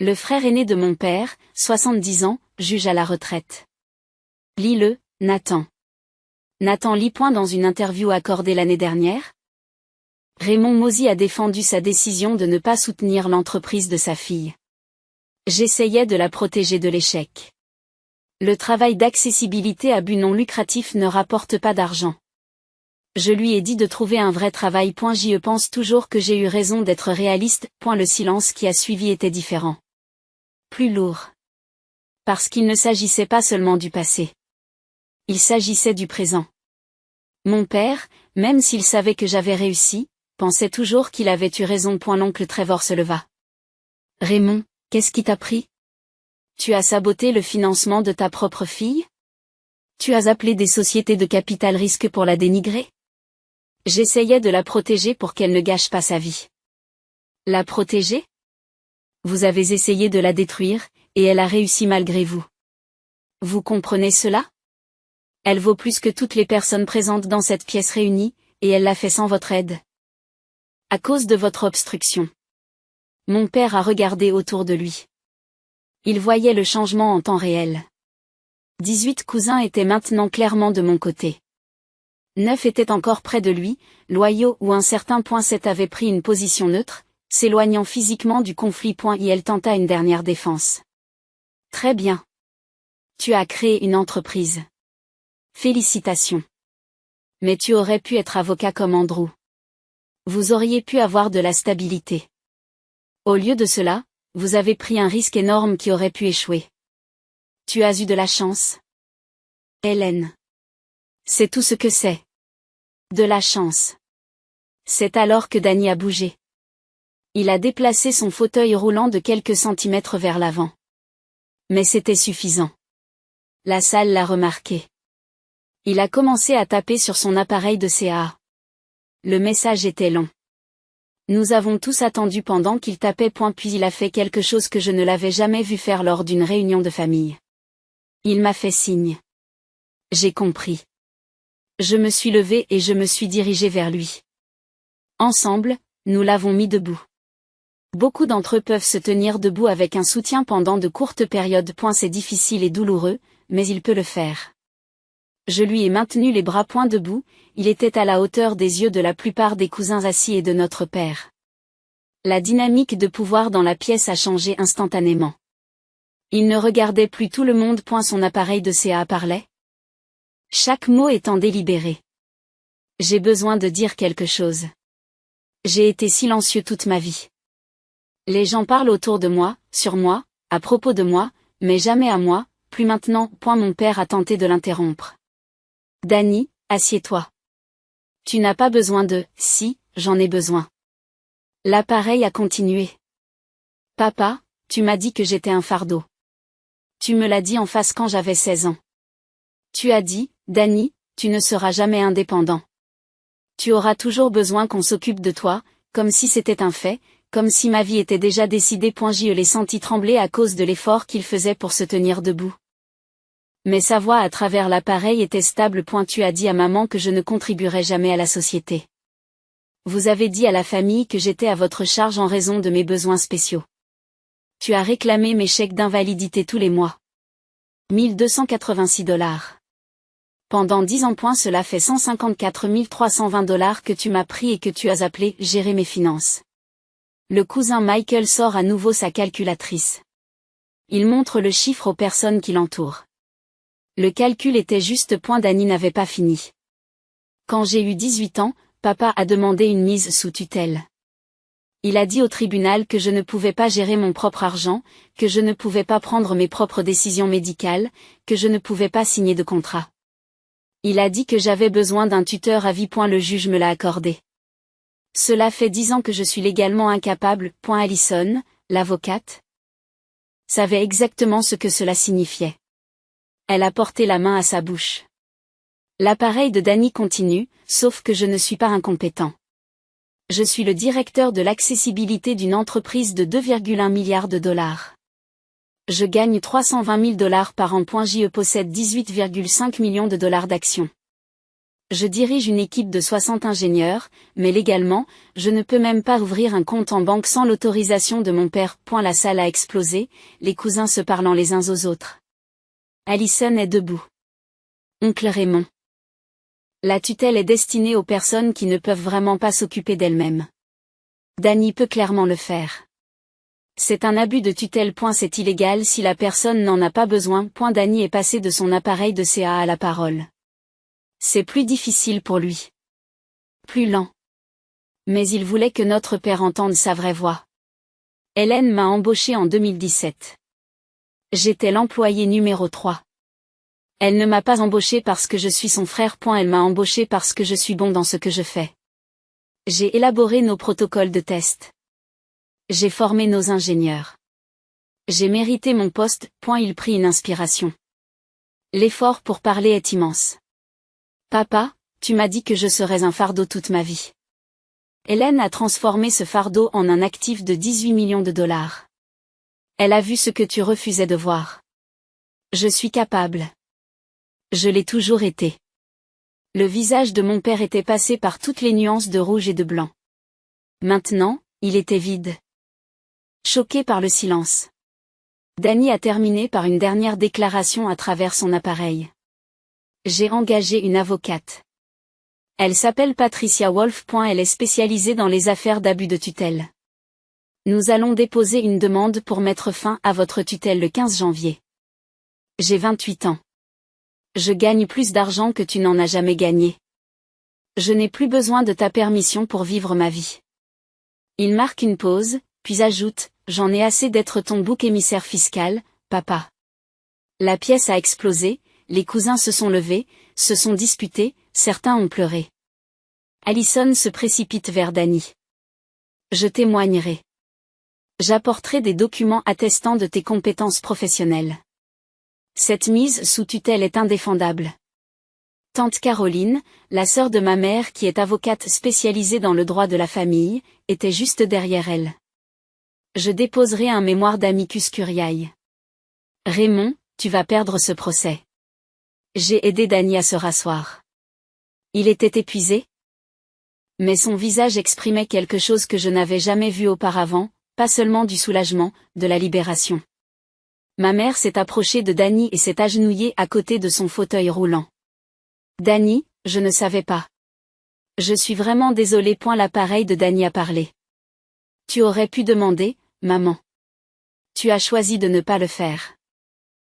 Le frère aîné de mon père, 70 ans, juge à la retraite. Lis-le, Nathan. Nathan lit. Dans une interview accordée l'année dernière, Raymond Mosey a défendu sa décision de ne pas soutenir l'entreprise de sa fille. J'essayais de la protéger de l'échec. Le travail d'accessibilité à but non lucratif ne rapporte pas d'argent. Je lui ai dit de trouver un vrai travail. J'y pense toujours que j'ai eu raison d'être réaliste. Le silence qui a suivi était différent. Plus lourd. Parce qu'il ne s'agissait pas seulement du passé. Il s'agissait du présent. Mon père, même s'il savait que j'avais réussi, pensait toujours qu'il avait eu raison. L'oncle Trevor se leva. Raymond, qu'est-ce qui t'a pris? Tu as saboté le financement de ta propre fille? Tu as appelé des sociétés de capital risque pour la dénigrer? J'essayais de la protéger pour qu'elle ne gâche pas sa vie. La protéger? Vous avez essayé de la détruire, et elle a réussi malgré vous. Vous comprenez cela? Elle vaut plus que toutes les personnes présentes dans cette pièce réunies, et elle l'a fait sans votre aide. À cause de votre obstruction. Mon père a regardé autour de lui. Il voyait le changement en temps réel. 18 cousins étaient maintenant clairement de mon côté. 9 étaient encore près de lui, loyaux ou un certain point 7 avait pris une position neutre, s'éloignant physiquement du conflit. Et elle tenta une dernière défense. Très bien. Tu as créé une entreprise. Félicitations. Mais tu aurais pu être avocat comme Andrew. Vous auriez pu avoir de la stabilité. Au lieu de cela, vous avez pris un risque énorme qui aurait pu échouer. Tu as eu de la chance. Hélène. C'est tout ce que c'est. De la chance. C'est alors que Danny a bougé. Il a déplacé son fauteuil roulant de quelques centimètres vers l'avant. Mais c'était suffisant. La salle l'a remarqué. Il a commencé à taper sur son appareil de CA. Le message était long. Nous avons tous attendu pendant qu'il tapait. Puis il a fait quelque chose que je ne l'avais jamais vu faire lors d'une réunion de famille. Il m'a fait signe. J'ai compris. Je me suis levé et je me suis dirigé vers lui. Ensemble, nous l'avons mis debout. Beaucoup d'entre eux peuvent se tenir debout avec un soutien pendant de courtes périodes. C'est difficile et douloureux, mais il peut le faire. Je lui ai maintenu les bras debout, il était à la hauteur des yeux de la plupart des cousins assis et de notre père. La dynamique de pouvoir dans la pièce a changé instantanément. Il ne regardait plus tout le monde. Son appareil de CA parlait. Chaque mot étant délibéré. J'ai besoin de dire quelque chose. J'ai été silencieux toute ma vie. Les gens parlent autour de moi, sur moi, à propos de moi, mais jamais à moi, plus maintenant. Mon père a tenté de l'interrompre. Danny, assieds-toi. Tu n'as pas besoin de « si, j'en ai besoin ». L'appareil a continué. Papa, tu m'as dit que j'étais un fardeau. Tu me l'as dit en face quand j'avais 16 ans. Tu as dit, Danny, tu ne seras jamais indépendant. Tu auras toujours besoin qu'on s'occupe de toi, comme si c'était un fait, comme si ma vie était déjà décidée. Je l'ai senti trembler à cause de l'effort qu'il faisait pour se tenir debout. Mais sa voix à travers l'appareil était stable. Tu as dit à maman que je ne contribuerais jamais à la société. Vous avez dit à la famille que j'étais à votre charge en raison de mes besoins spéciaux. Tu as réclamé mes chèques d'invalidité tous les mois. 1286 $. Pendant 10 ans. Cela fait 154 320 $ que tu m'as pris et que tu as appelé « gérer mes finances ». Le cousin Michael sort à nouveau sa calculatrice. Il montre le chiffre aux personnes qui l'entourent. Le calcul était juste. Danny n'avait pas fini. Quand j'ai eu 18 ans, papa a demandé une mise sous tutelle. Il a dit au tribunal que je ne pouvais pas gérer mon propre argent, que je ne pouvais pas prendre mes propres décisions médicales, que je ne pouvais pas signer de contrat. Il a dit que j'avais besoin d'un tuteur à vie. Le juge me l'a accordé. Cela fait 10 ans que je suis légalement incapable. Allison, l'avocate, savait exactement ce que cela signifiait. Elle a porté la main à sa bouche. L'appareil de Danny continue, sauf que je ne suis pas incompétent. Je suis le directeur de l'accessibilité d'une entreprise de 2,1 milliards de $. Je gagne 320 000 $ par an. Je possède 18,5 millions de $ d'actions. Je dirige une équipe de 60 ingénieurs, mais légalement, je ne peux même pas ouvrir un compte en banque sans l'autorisation de mon père. La salle a explosé, les cousins se parlant les uns aux autres. Allison est debout. Oncle Raymond. La tutelle est destinée aux personnes qui ne peuvent vraiment pas s'occuper d'elles-mêmes. Danny peut clairement le faire. C'est un abus de tutelle. C'est illégal si la personne n'en a pas besoin. Danny est passé de son appareil de CA à la parole. C'est plus difficile pour lui. Plus lent. Mais il voulait que notre père entende sa vraie voix. Hélène m'a embauché en 2017. J'étais l'employé numéro 3. Elle ne m'a pas embauché parce que je suis son frère. Elle m'a embauché parce que je suis bon dans ce que je fais. J'ai élaboré nos protocoles de test. J'ai formé nos ingénieurs. J'ai mérité mon poste. Il prit une inspiration. L'effort pour parler est immense. Papa, tu m'as dit que je serais un fardeau toute ma vie. Hélène a transformé ce fardeau en un actif de 18 millions de $. Elle a vu ce que tu refusais de voir. Je suis capable. Je l'ai toujours été. Le visage de mon père était passé par toutes les nuances de rouge et de blanc. Maintenant, il était vide. Choqué par le silence. Danny a terminé par une dernière déclaration à travers son appareil. J'ai engagé une avocate. Elle s'appelle Patricia Wolf. Elle est spécialisée dans les affaires d'abus de tutelle. Nous allons déposer une demande pour mettre fin à votre tutelle le 15 janvier. J'ai 28 ans. Je gagne plus d'argent que tu n'en as jamais gagné. Je n'ai plus besoin de ta permission pour vivre ma vie. Il marque une pause, puis ajoute, j'en ai assez d'être ton bouc émissaire fiscal, papa. La pièce a explosé, les cousins se sont levés, se sont disputés, certains ont pleuré. Allison se précipite vers Danny. Je témoignerai. J'apporterai des documents attestant de tes compétences professionnelles. Cette mise sous tutelle est indéfendable. Tante Caroline, la sœur de ma mère qui est avocate spécialisée dans le droit de la famille, était juste derrière elle. Je déposerai un mémoire d'amicus curiae. Raymond, tu vas perdre ce procès. J'ai aidé Danny à se rasseoir. Il était épuisé. Mais son visage exprimait quelque chose que je n'avais jamais vu auparavant, pas seulement du soulagement, de la libération. Ma mère s'est approchée de Danny et s'est agenouillée à côté de son fauteuil roulant. Danny, je ne savais pas. Je suis vraiment désolée. L'appareil de Danny a parlé. Tu aurais pu demander, maman. Tu as choisi de ne pas le faire.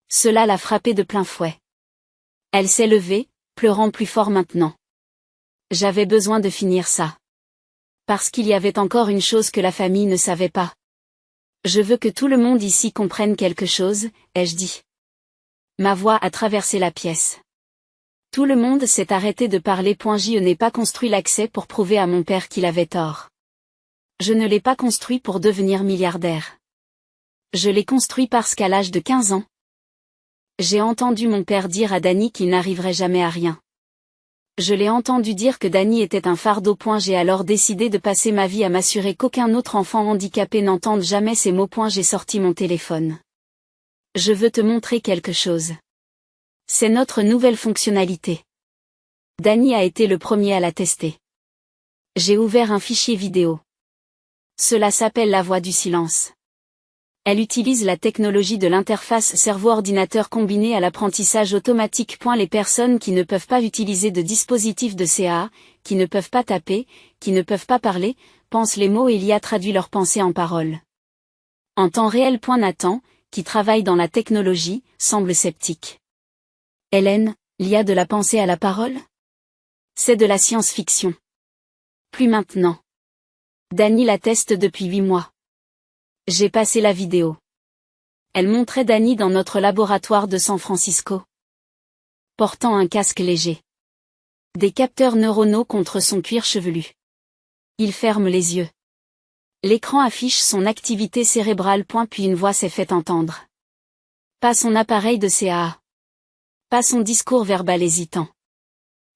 Cela l'a frappée de plein fouet. Elle s'est levée, pleurant plus fort maintenant. J'avais besoin de finir ça. Parce qu'il y avait encore une chose que la famille ne savait pas. Je veux que tout le monde ici comprenne quelque chose, ai-je dit. Ma voix a traversé la pièce. Tout le monde s'est arrêté de parler. Je n'ai pas construit l'accès pour prouver à mon père qu'il avait tort. Je ne l'ai pas construit pour devenir milliardaire. Je l'ai construit parce qu'à l'âge de 15 ans, j'ai entendu mon père dire à Danny qu'il n'arriverait jamais à rien. Je l'ai entendu dire que Danny était un fardeau. J'ai alors décidé de passer ma vie à m'assurer qu'aucun autre enfant handicapé n'entende jamais ces mots. J'ai sorti mon téléphone. Je veux te montrer quelque chose. C'est notre nouvelle fonctionnalité. Danny a été le premier à la tester. J'ai ouvert un fichier vidéo. Cela s'appelle la voix du silence. Elle utilise la technologie de l'interface cerveau-ordinateur combinée à l'apprentissage automatique. Les personnes qui ne peuvent pas utiliser de dispositif de CAA, qui ne peuvent pas taper, qui ne peuvent pas parler, pensent les mots et l'IA traduit leurs pensées en paroles. En temps réel. Nathan, qui travaille dans la technologie, semble sceptique. Hélène, l'IA de la pensée à la parole? C'est de la science-fiction. Plus maintenant. Danny la teste depuis 8 mois. J'ai passé la vidéo. Elle montrait Danny dans notre laboratoire de San Francisco. Portant un casque léger. Des capteurs neuronaux contre son cuir chevelu. Il ferme les yeux. L'écran affiche son activité cérébrale. Puis une voix s'est fait entendre. Pas son appareil de CAA. Pas son discours verbal hésitant.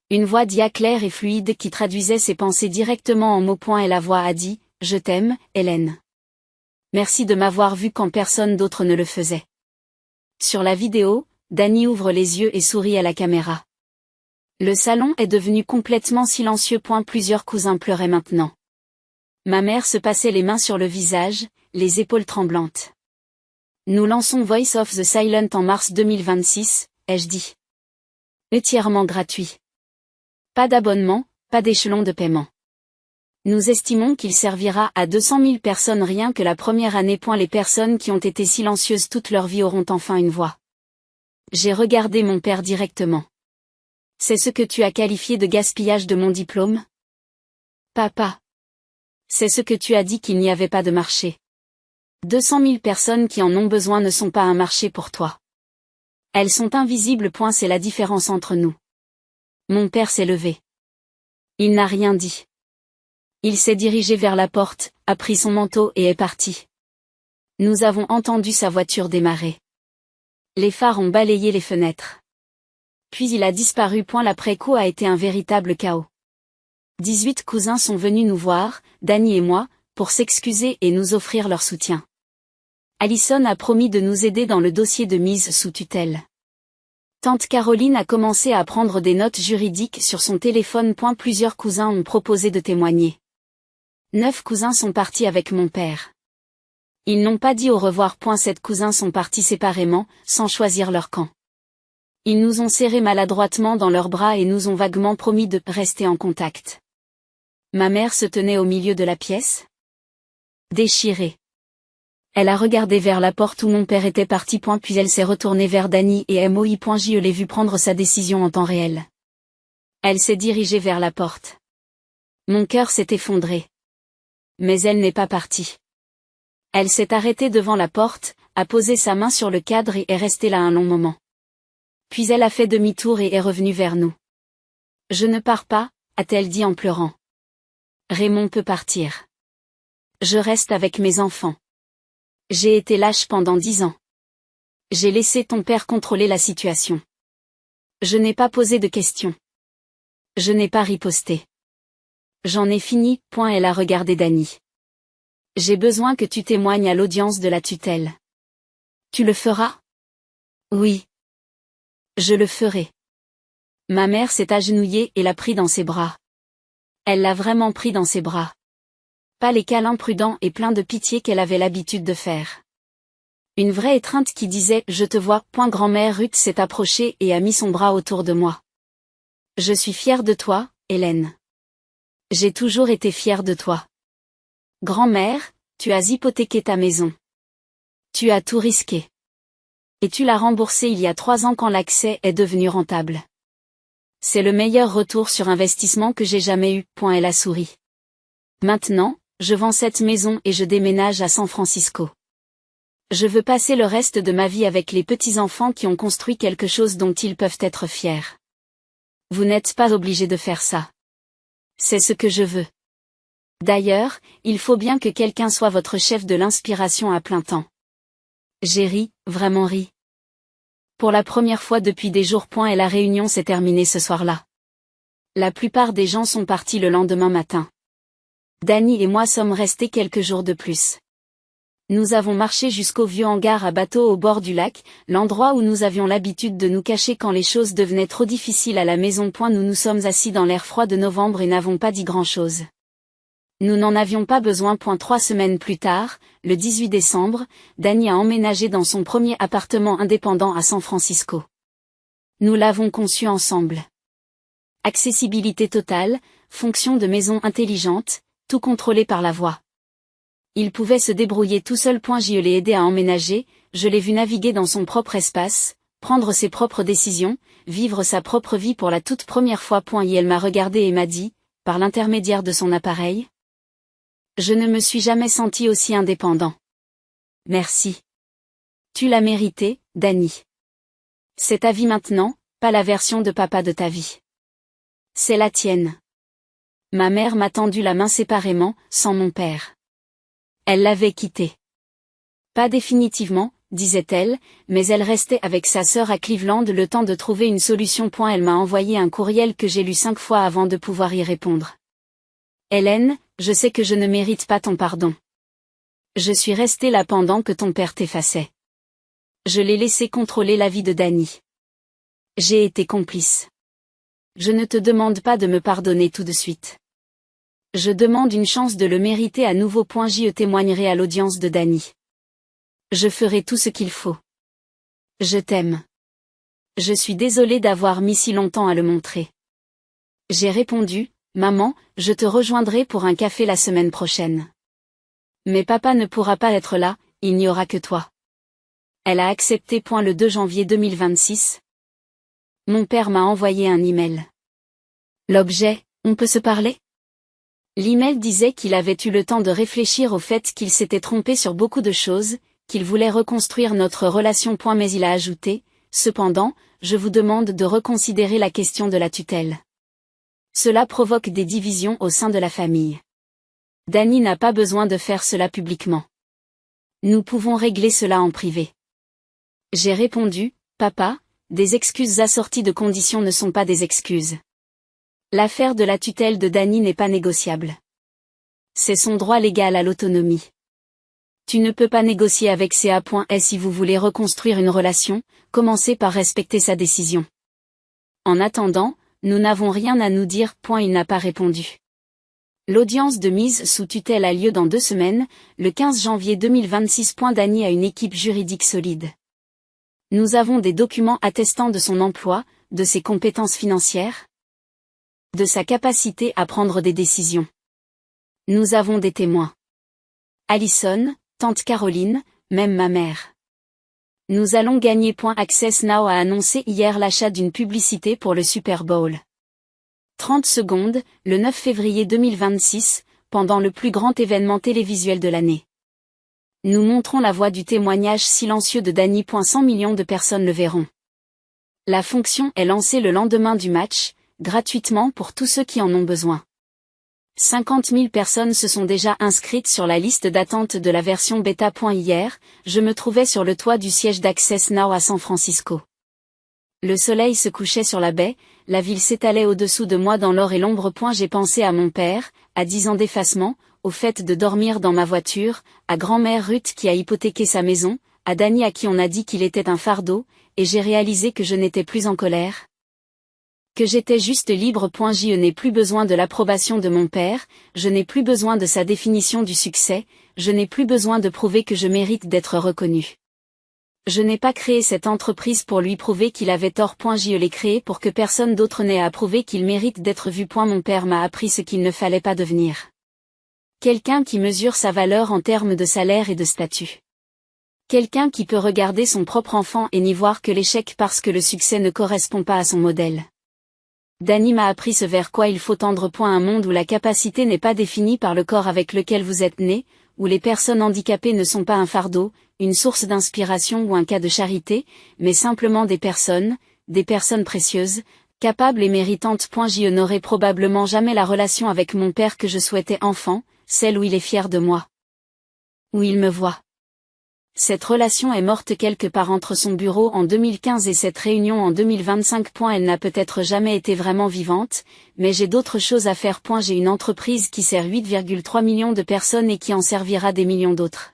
Une voix d'IA claire et fluide qui traduisait ses pensées directement en mots. Et la voix a dit « Je t'aime, Hélène. Merci de m'avoir vu quand personne d'autre ne le faisait. » Sur la vidéo, Danny ouvre les yeux et sourit à la caméra. Le salon est devenu complètement silencieux. Plusieurs cousins pleuraient maintenant. Ma mère se passait les mains sur le visage, les épaules tremblantes. Nous lançons Voice of the Silent en mars 2026, ai-je dit. Entièrement gratuit. Pas d'abonnement, pas d'échelon de paiement. Nous estimons qu'il servira à 200 000 personnes rien que la première année. Les personnes qui ont été silencieuses toute leur vie auront enfin une voix. J'ai regardé mon père directement. C'est ce que tu as qualifié de gaspillage de mon diplôme? Papa. C'est ce que tu as dit qu'il n'y avait pas de marché. 200 000 personnes qui en ont besoin ne sont pas un marché pour toi. Elles sont invisibles. C'est la différence entre nous. Mon père s'est levé. Il n'a rien dit. Il s'est dirigé vers la porte, a pris son manteau et est parti. Nous avons entendu sa voiture démarrer. Les phares ont balayé les fenêtres. Puis il a disparu. L'après-coup a été un véritable chaos. 18 cousins sont venus nous voir, Danny et moi, pour s'excuser et nous offrir leur soutien. Allison a promis de nous aider dans le dossier de mise sous tutelle. Tante Caroline a commencé à prendre des notes juridiques sur son téléphone. Plusieurs cousins ont proposé de témoigner. 9 cousins sont partis avec mon père. Ils n'ont pas dit au revoir. 7 cousins sont partis séparément, sans choisir leur camp. Ils nous ont serrés maladroitement dans leurs bras et nous ont vaguement promis de rester en contact. Ma mère se tenait au milieu de la pièce. Déchirée. Elle a regardé vers la porte où mon père était parti. Puis elle s'est retournée vers Danny et moi. Je l'ai vu prendre sa décision en temps réel. Elle s'est dirigée vers la porte. Mon cœur s'est effondré. Mais elle n'est pas partie. Elle s'est arrêtée devant la porte, a posé sa main sur le cadre et est restée là un long moment. Puis elle a fait demi-tour et est revenue vers nous. Je ne pars pas, a-t-elle dit en pleurant. Raymond peut partir. Je reste avec mes enfants. J'ai été lâche pendant 10 ans. J'ai laissé ton père contrôler la situation. Je n'ai pas posé de questions. Je n'ai pas riposté. J'en ai fini. Elle a regardé Danny. J'ai besoin que tu témoignes à l'audience de la tutelle. Tu le feras? Oui. Je le ferai. Ma mère s'est agenouillée et l'a pris dans ses bras. Elle l'a vraiment pris dans ses bras. Pas les câlins prudents et pleins de pitié qu'elle avait l'habitude de faire. Une vraie étreinte qui disait « Je te vois ». Grand-mère Ruth s'est approchée et a mis son bras autour de moi. Je suis fière de toi, Hélène. J'ai toujours été fière de toi. Grand-mère, tu as hypothéqué ta maison. Tu as tout risqué. Et tu l'as remboursé il y a 3 ans quand l'accès est devenu rentable. C'est le meilleur retour sur investissement que j'ai jamais eu. Elle a souri. Maintenant, je vends cette maison et je déménage à San Francisco. Je veux passer le reste de ma vie avec les petits-enfants qui ont construit quelque chose dont ils peuvent être fiers. Vous n'êtes pas obligé de faire ça. C'est ce que je veux. D'ailleurs, il faut bien que quelqu'un soit votre chef de l'inspiration à plein temps. J'ai ri, vraiment ri. Pour la première fois depuis des jours. Et la réunion s'est terminée ce soir-là. La plupart des gens sont partis le lendemain matin. Danny et moi sommes restés quelques jours de plus. Nous avons marché jusqu'au vieux hangar à bateau au bord du lac, l'endroit où nous avions l'habitude de nous cacher quand les choses devenaient trop difficiles à la maison. Nous nous sommes assis dans l'air froid de novembre et n'avons pas dit grand-chose. Nous n'en avions pas besoin. 3 semaines plus tard, le 18 décembre, Danny a emménagé dans son premier appartement indépendant à San Francisco. Nous l'avons conçu ensemble. Accessibilité totale, fonction de maison intelligente, tout contrôlé par la voix. Il pouvait se débrouiller tout seul. Je l'ai aidé à emménager, je l'ai vu naviguer dans son propre espace, prendre ses propres décisions, vivre sa propre vie pour la toute première fois. Et elle m'a regardé et m'a dit, par l'intermédiaire de son appareil: je ne me suis jamais senti aussi indépendant. Merci. Tu l'as mérité, Danny. C'est ta vie maintenant, pas la version de papa de ta vie. C'est la tienne. Ma mère m'a tendu la main séparément, sans mon père. Elle l'avait quitté. Pas définitivement, disait-elle, mais elle restait avec sa sœur à Cleveland le temps de trouver une solution. Elle m'a envoyé un courriel que j'ai lu 5 fois avant de pouvoir y répondre. Hélène, je sais que je ne mérite pas ton pardon. Je suis restée là pendant que ton père t'effaçait. Je l'ai laissé contrôler la vie de Danny. J'ai été complice. Je ne te demande pas de me pardonner tout de suite. Je demande une chance de le mériter à nouveau. Je témoignerai à l'audience de Danny. Je ferai tout ce qu'il faut. Je t'aime. Je suis désolée d'avoir mis si longtemps à le montrer. J'ai répondu: maman, je te rejoindrai pour un café la semaine prochaine. Mais papa ne pourra pas être là, il n'y aura que toi. Elle a accepté. Le 2 janvier 2026. Mon père m'a envoyé un email. L'objet: on peut se parler? L'email disait qu'il avait eu le temps de réfléchir au fait qu'il s'était trompé sur beaucoup de choses, qu'il voulait reconstruire notre relation. Mais il a ajouté: cependant, je vous demande de reconsidérer la question de la tutelle. Cela provoque des divisions au sein de la famille. Danny n'a pas besoin de faire cela publiquement. Nous pouvons régler cela en privé. J'ai répondu: papa, des excuses assorties de conditions ne sont pas des excuses. L'affaire de la tutelle de Danny n'est pas négociable. C'est son droit légal à l'autonomie. Tu ne peux pas négocier avec CA. Et si vous voulez reconstruire une relation, commencez par respecter sa décision. En attendant, nous n'avons rien à nous dire. Il n'a pas répondu. L'audience de mise sous tutelle a lieu dans 2 semaines, le 15 janvier 2026. Danny a une équipe juridique solide. Nous avons des documents attestant de son emploi, de ses compétences financières, de sa capacité à prendre des décisions. Nous avons des témoins. Allison, tante Caroline, même ma mère. Nous allons gagner. Access Now a annoncé hier l'achat d'une publicité pour le Super Bowl. 30 secondes, le 9 février 2026, pendant le plus grand événement télévisuel de l'année. Nous montrons la voix du témoignage silencieux de Danny. 100 millions de personnes le verront. La fonction est lancée le lendemain du match, gratuitement pour tous ceux qui en ont besoin. 50 000 personnes se sont déjà inscrites sur la liste d'attente de la version bêta. Hier, je me trouvais sur le toit du siège d'Access Now à San Francisco. Le soleil se couchait sur la baie, la ville s'étalait au-dessous de moi dans l'or et l'ombre. J'ai pensé à mon père, à 10 ans d'effacement, au fait de dormir dans ma voiture, à grand-mère Ruth qui a hypothéqué sa maison, à Danny à qui on a dit qu'il était un fardeau, et j'ai réalisé que je n'étais plus en colère. Que j'étais juste libre. Je n'ai plus besoin de l'approbation de mon père, je n'ai plus besoin de sa définition du succès, je n'ai plus besoin de prouver que je mérite d'être reconnu. Je n'ai pas créé cette entreprise pour lui prouver qu'il avait tort. Je l'ai créée pour que personne d'autre n'ait à prouver qu'il mérite d'être vu. Mon père m'a appris ce qu'il ne fallait pas devenir. Quelqu'un qui mesure sa valeur en termes de salaire et de statut. Quelqu'un qui peut regarder son propre enfant et n'y voir que l'échec parce que le succès ne correspond pas à son modèle. Dany m'a appris ce vers quoi il faut tendre point un monde où la capacité n'est pas définie par le corps avec lequel vous êtes né, où les personnes handicapées ne sont pas un fardeau, une source d'inspiration ou un cas de charité, mais simplement des personnes précieuses, capables et méritantes. J'y n'aurai probablement jamais la relation avec mon père que je souhaitais enfant, celle où il est fier de moi. Où il me voit. Cette relation est morte quelque part entre son bureau en 2015 et cette réunion en 2025. Elle n'a peut-être jamais été vraiment vivante, mais j'ai d'autres choses à faire. J'ai une entreprise qui sert 8,3 millions de personnes et qui en servira des millions d'autres.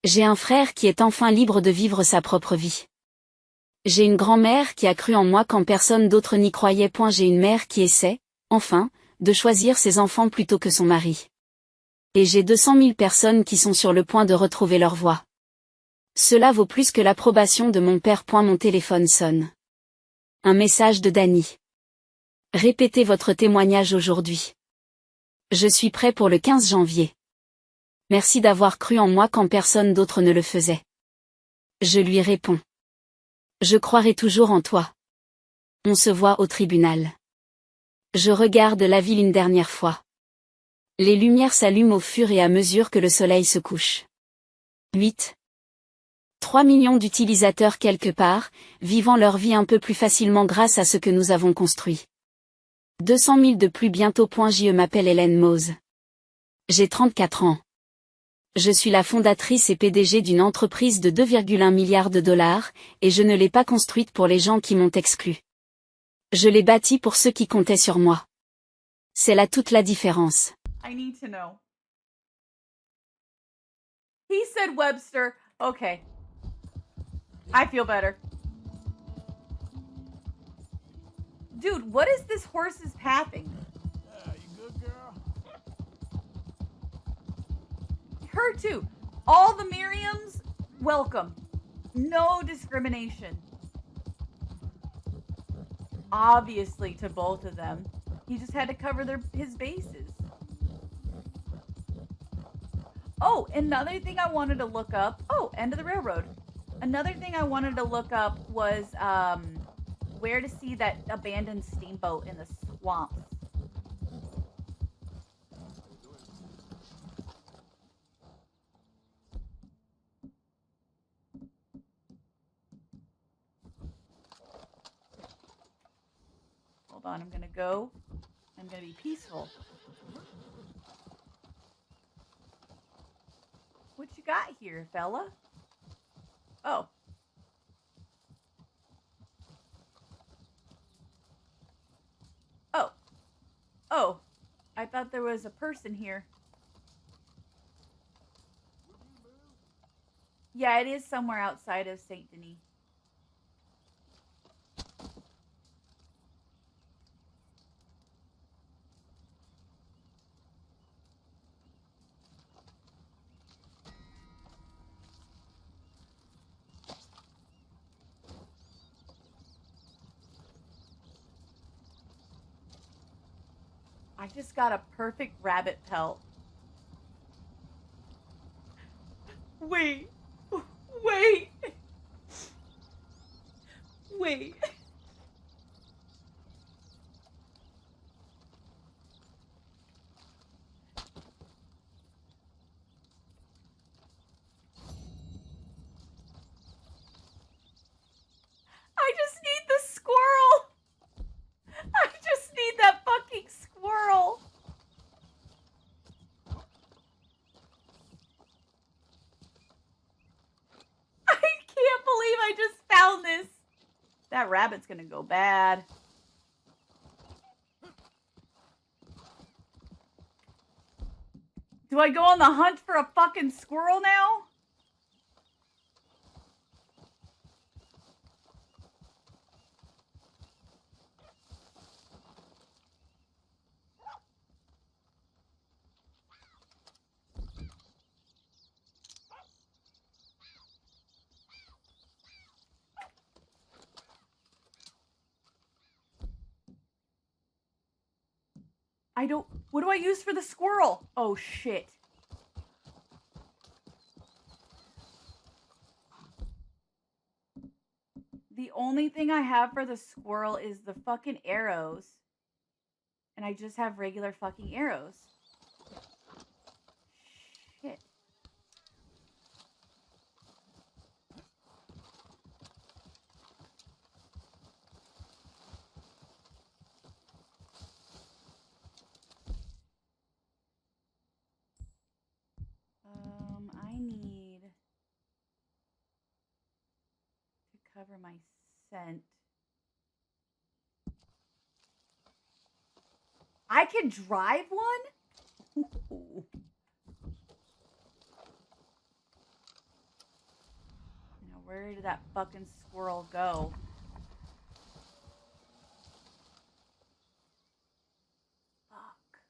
J'ai un frère qui est enfin libre de vivre sa propre vie. J'ai une grand-mère qui a cru en moi quand personne d'autre n'y croyait. J'ai une mère qui essaie, enfin, de choisir ses enfants plutôt que son mari. Et j'ai 200 000 personnes qui sont sur le point de retrouver leur voie. Cela vaut plus que l'approbation de mon père. Mon téléphone sonne. Un message de Dany. Répétez votre témoignage aujourd'hui. Je suis prêt pour le 15 janvier. Merci d'avoir cru en moi quand personne d'autre ne le faisait. Je lui réponds. Je croirai toujours en toi. On se voit au tribunal. Je regarde la ville une dernière fois. Les lumières s'allument au fur et à mesure que le soleil se couche. 8. 3 millions d'utilisateurs quelque part, vivant leur vie un peu plus facilement grâce à ce que nous avons construit. 200 000 de plus bientôt. Je m'appelle Hélène Mose. J'ai 34 ans. Je suis la fondatrice et PDG d'une entreprise de 2,1 milliards de dollars, et je ne l'ai pas construite pour les gens qui m'ont exclu. Je l'ai bâtie pour ceux qui comptaient sur moi. C'est là toute la différence. I need to know. He said Webster. Okay. I feel better. Dude, what is this horse's pathing? Yeah, you good, girl? Her too. All the Miriams, welcome. No discrimination. Obviously to both of them. He just had to cover his bases. Oh, another thing I wanted to look up. Oh, end of the railroad. Another thing I wanted to look up was where to see that abandoned steamboat in the swamp. Hold on, I'm gonna go. I'm gonna be peaceful. What you got here, fella? Oh. Oh. Oh. I thought there was a person here. Yeah, it is somewhere outside of Saint Denis. I just got a perfect rabbit pelt. Wait. Wait. Wait. I just need the squirrel. I just need that fucking squirrel. I can't believe I just found this. That rabbit's gonna go bad. Do I go on the hunt for a fucking squirrel now? What do I use for the squirrel? Oh shit. The only thing I have for the squirrel is the fucking arrows. And I just have regular fucking arrows. Shit. I need to cover my scent. I can drive one? Ooh. Now, where did that fucking squirrel go? Fuck.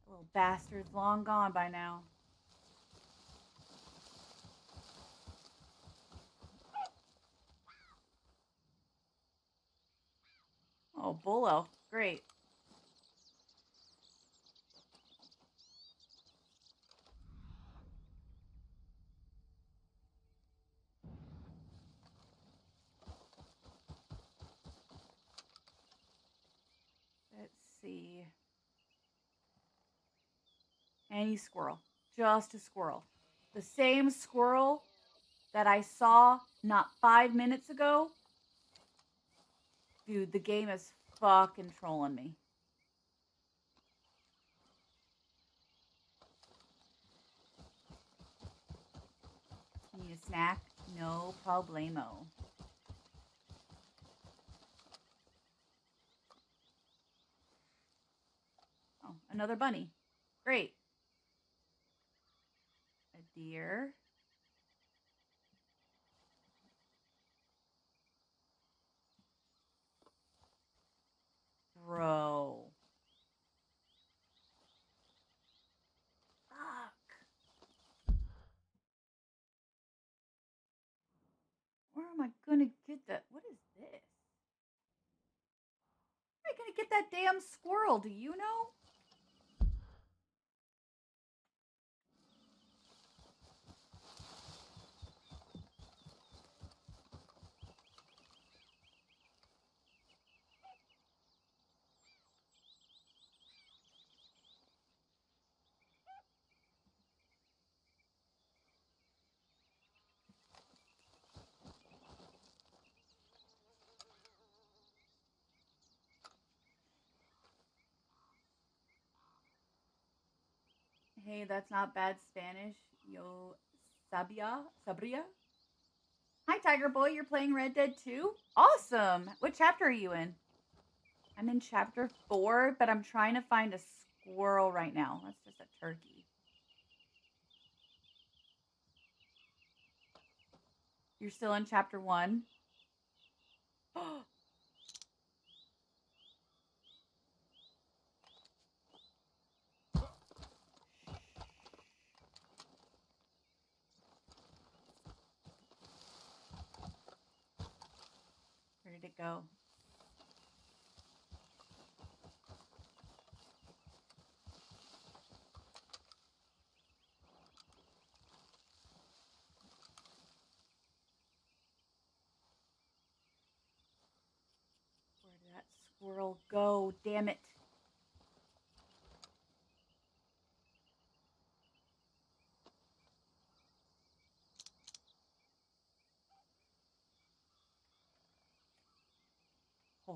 That little bastard's long gone by now. Oh, bull elf. Great. Let's see. Any squirrel. Just a squirrel. The same squirrel that I saw not 5 minutes ago. Dude, the game is fucking trolling me. Need a snack? No problemo. Oh, another bunny. Great. A deer. Bro. Fuck. Where am I gonna get that? What is this? Where am I gonna get that damn squirrel? Do you know? Hey, that's not bad Spanish. Yo Sabria? Hi, Tiger Boy. You're playing Red Dead 2? Awesome. What chapter are you in? I'm in chapter 4, but I'm trying to find a squirrel right now. That's just a turkey. You're still in chapter 1? Where did it go? Where did that squirrel go? Damn it.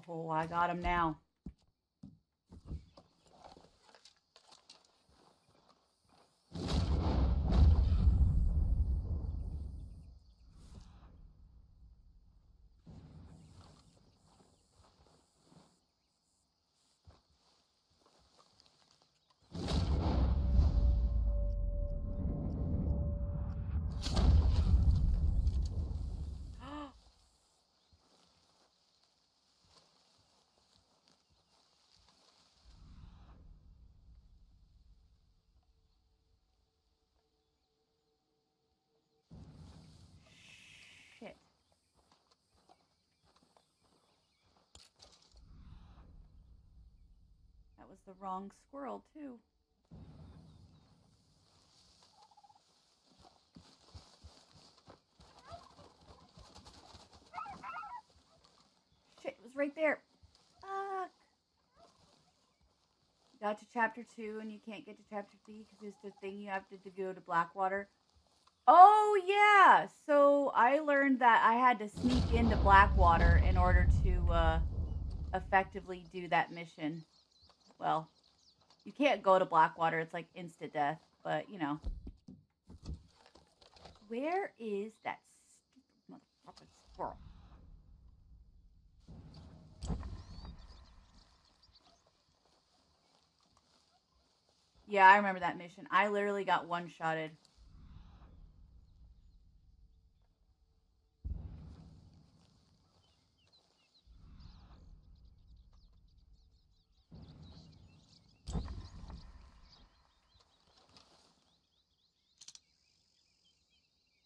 Oh, I got him now. Shit. That was the wrong squirrel, too. Shit, it was right there. Fuck. Got to chapter 2 and you can't get to chapter 3 because it's the thing you have to go to Blackwater. Oh, yeah. So I learned that I had to sneak into Blackwater in order to effectively do that mission. Well, you can't go to Blackwater. It's like instant death. But, you know. Where is that stupid motherfucking squirrel? Yeah, I remember that mission. I literally got one-shotted.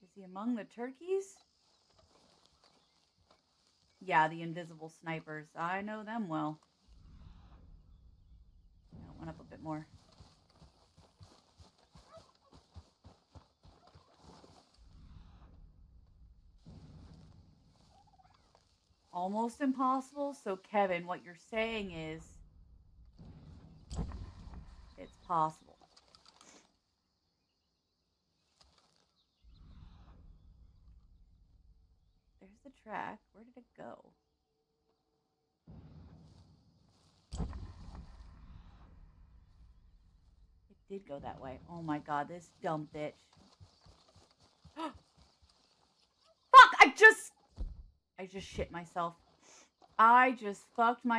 Is he among the turkeys? Yeah, the invisible snipers. I know them well. That went up a bit more. Almost impossible. So, Kevin, what you're saying is it's possible. There's the track. Where did it go? It did go that way. Oh my god, this dumb bitch. Fuck! I just shit myself. I just fucked my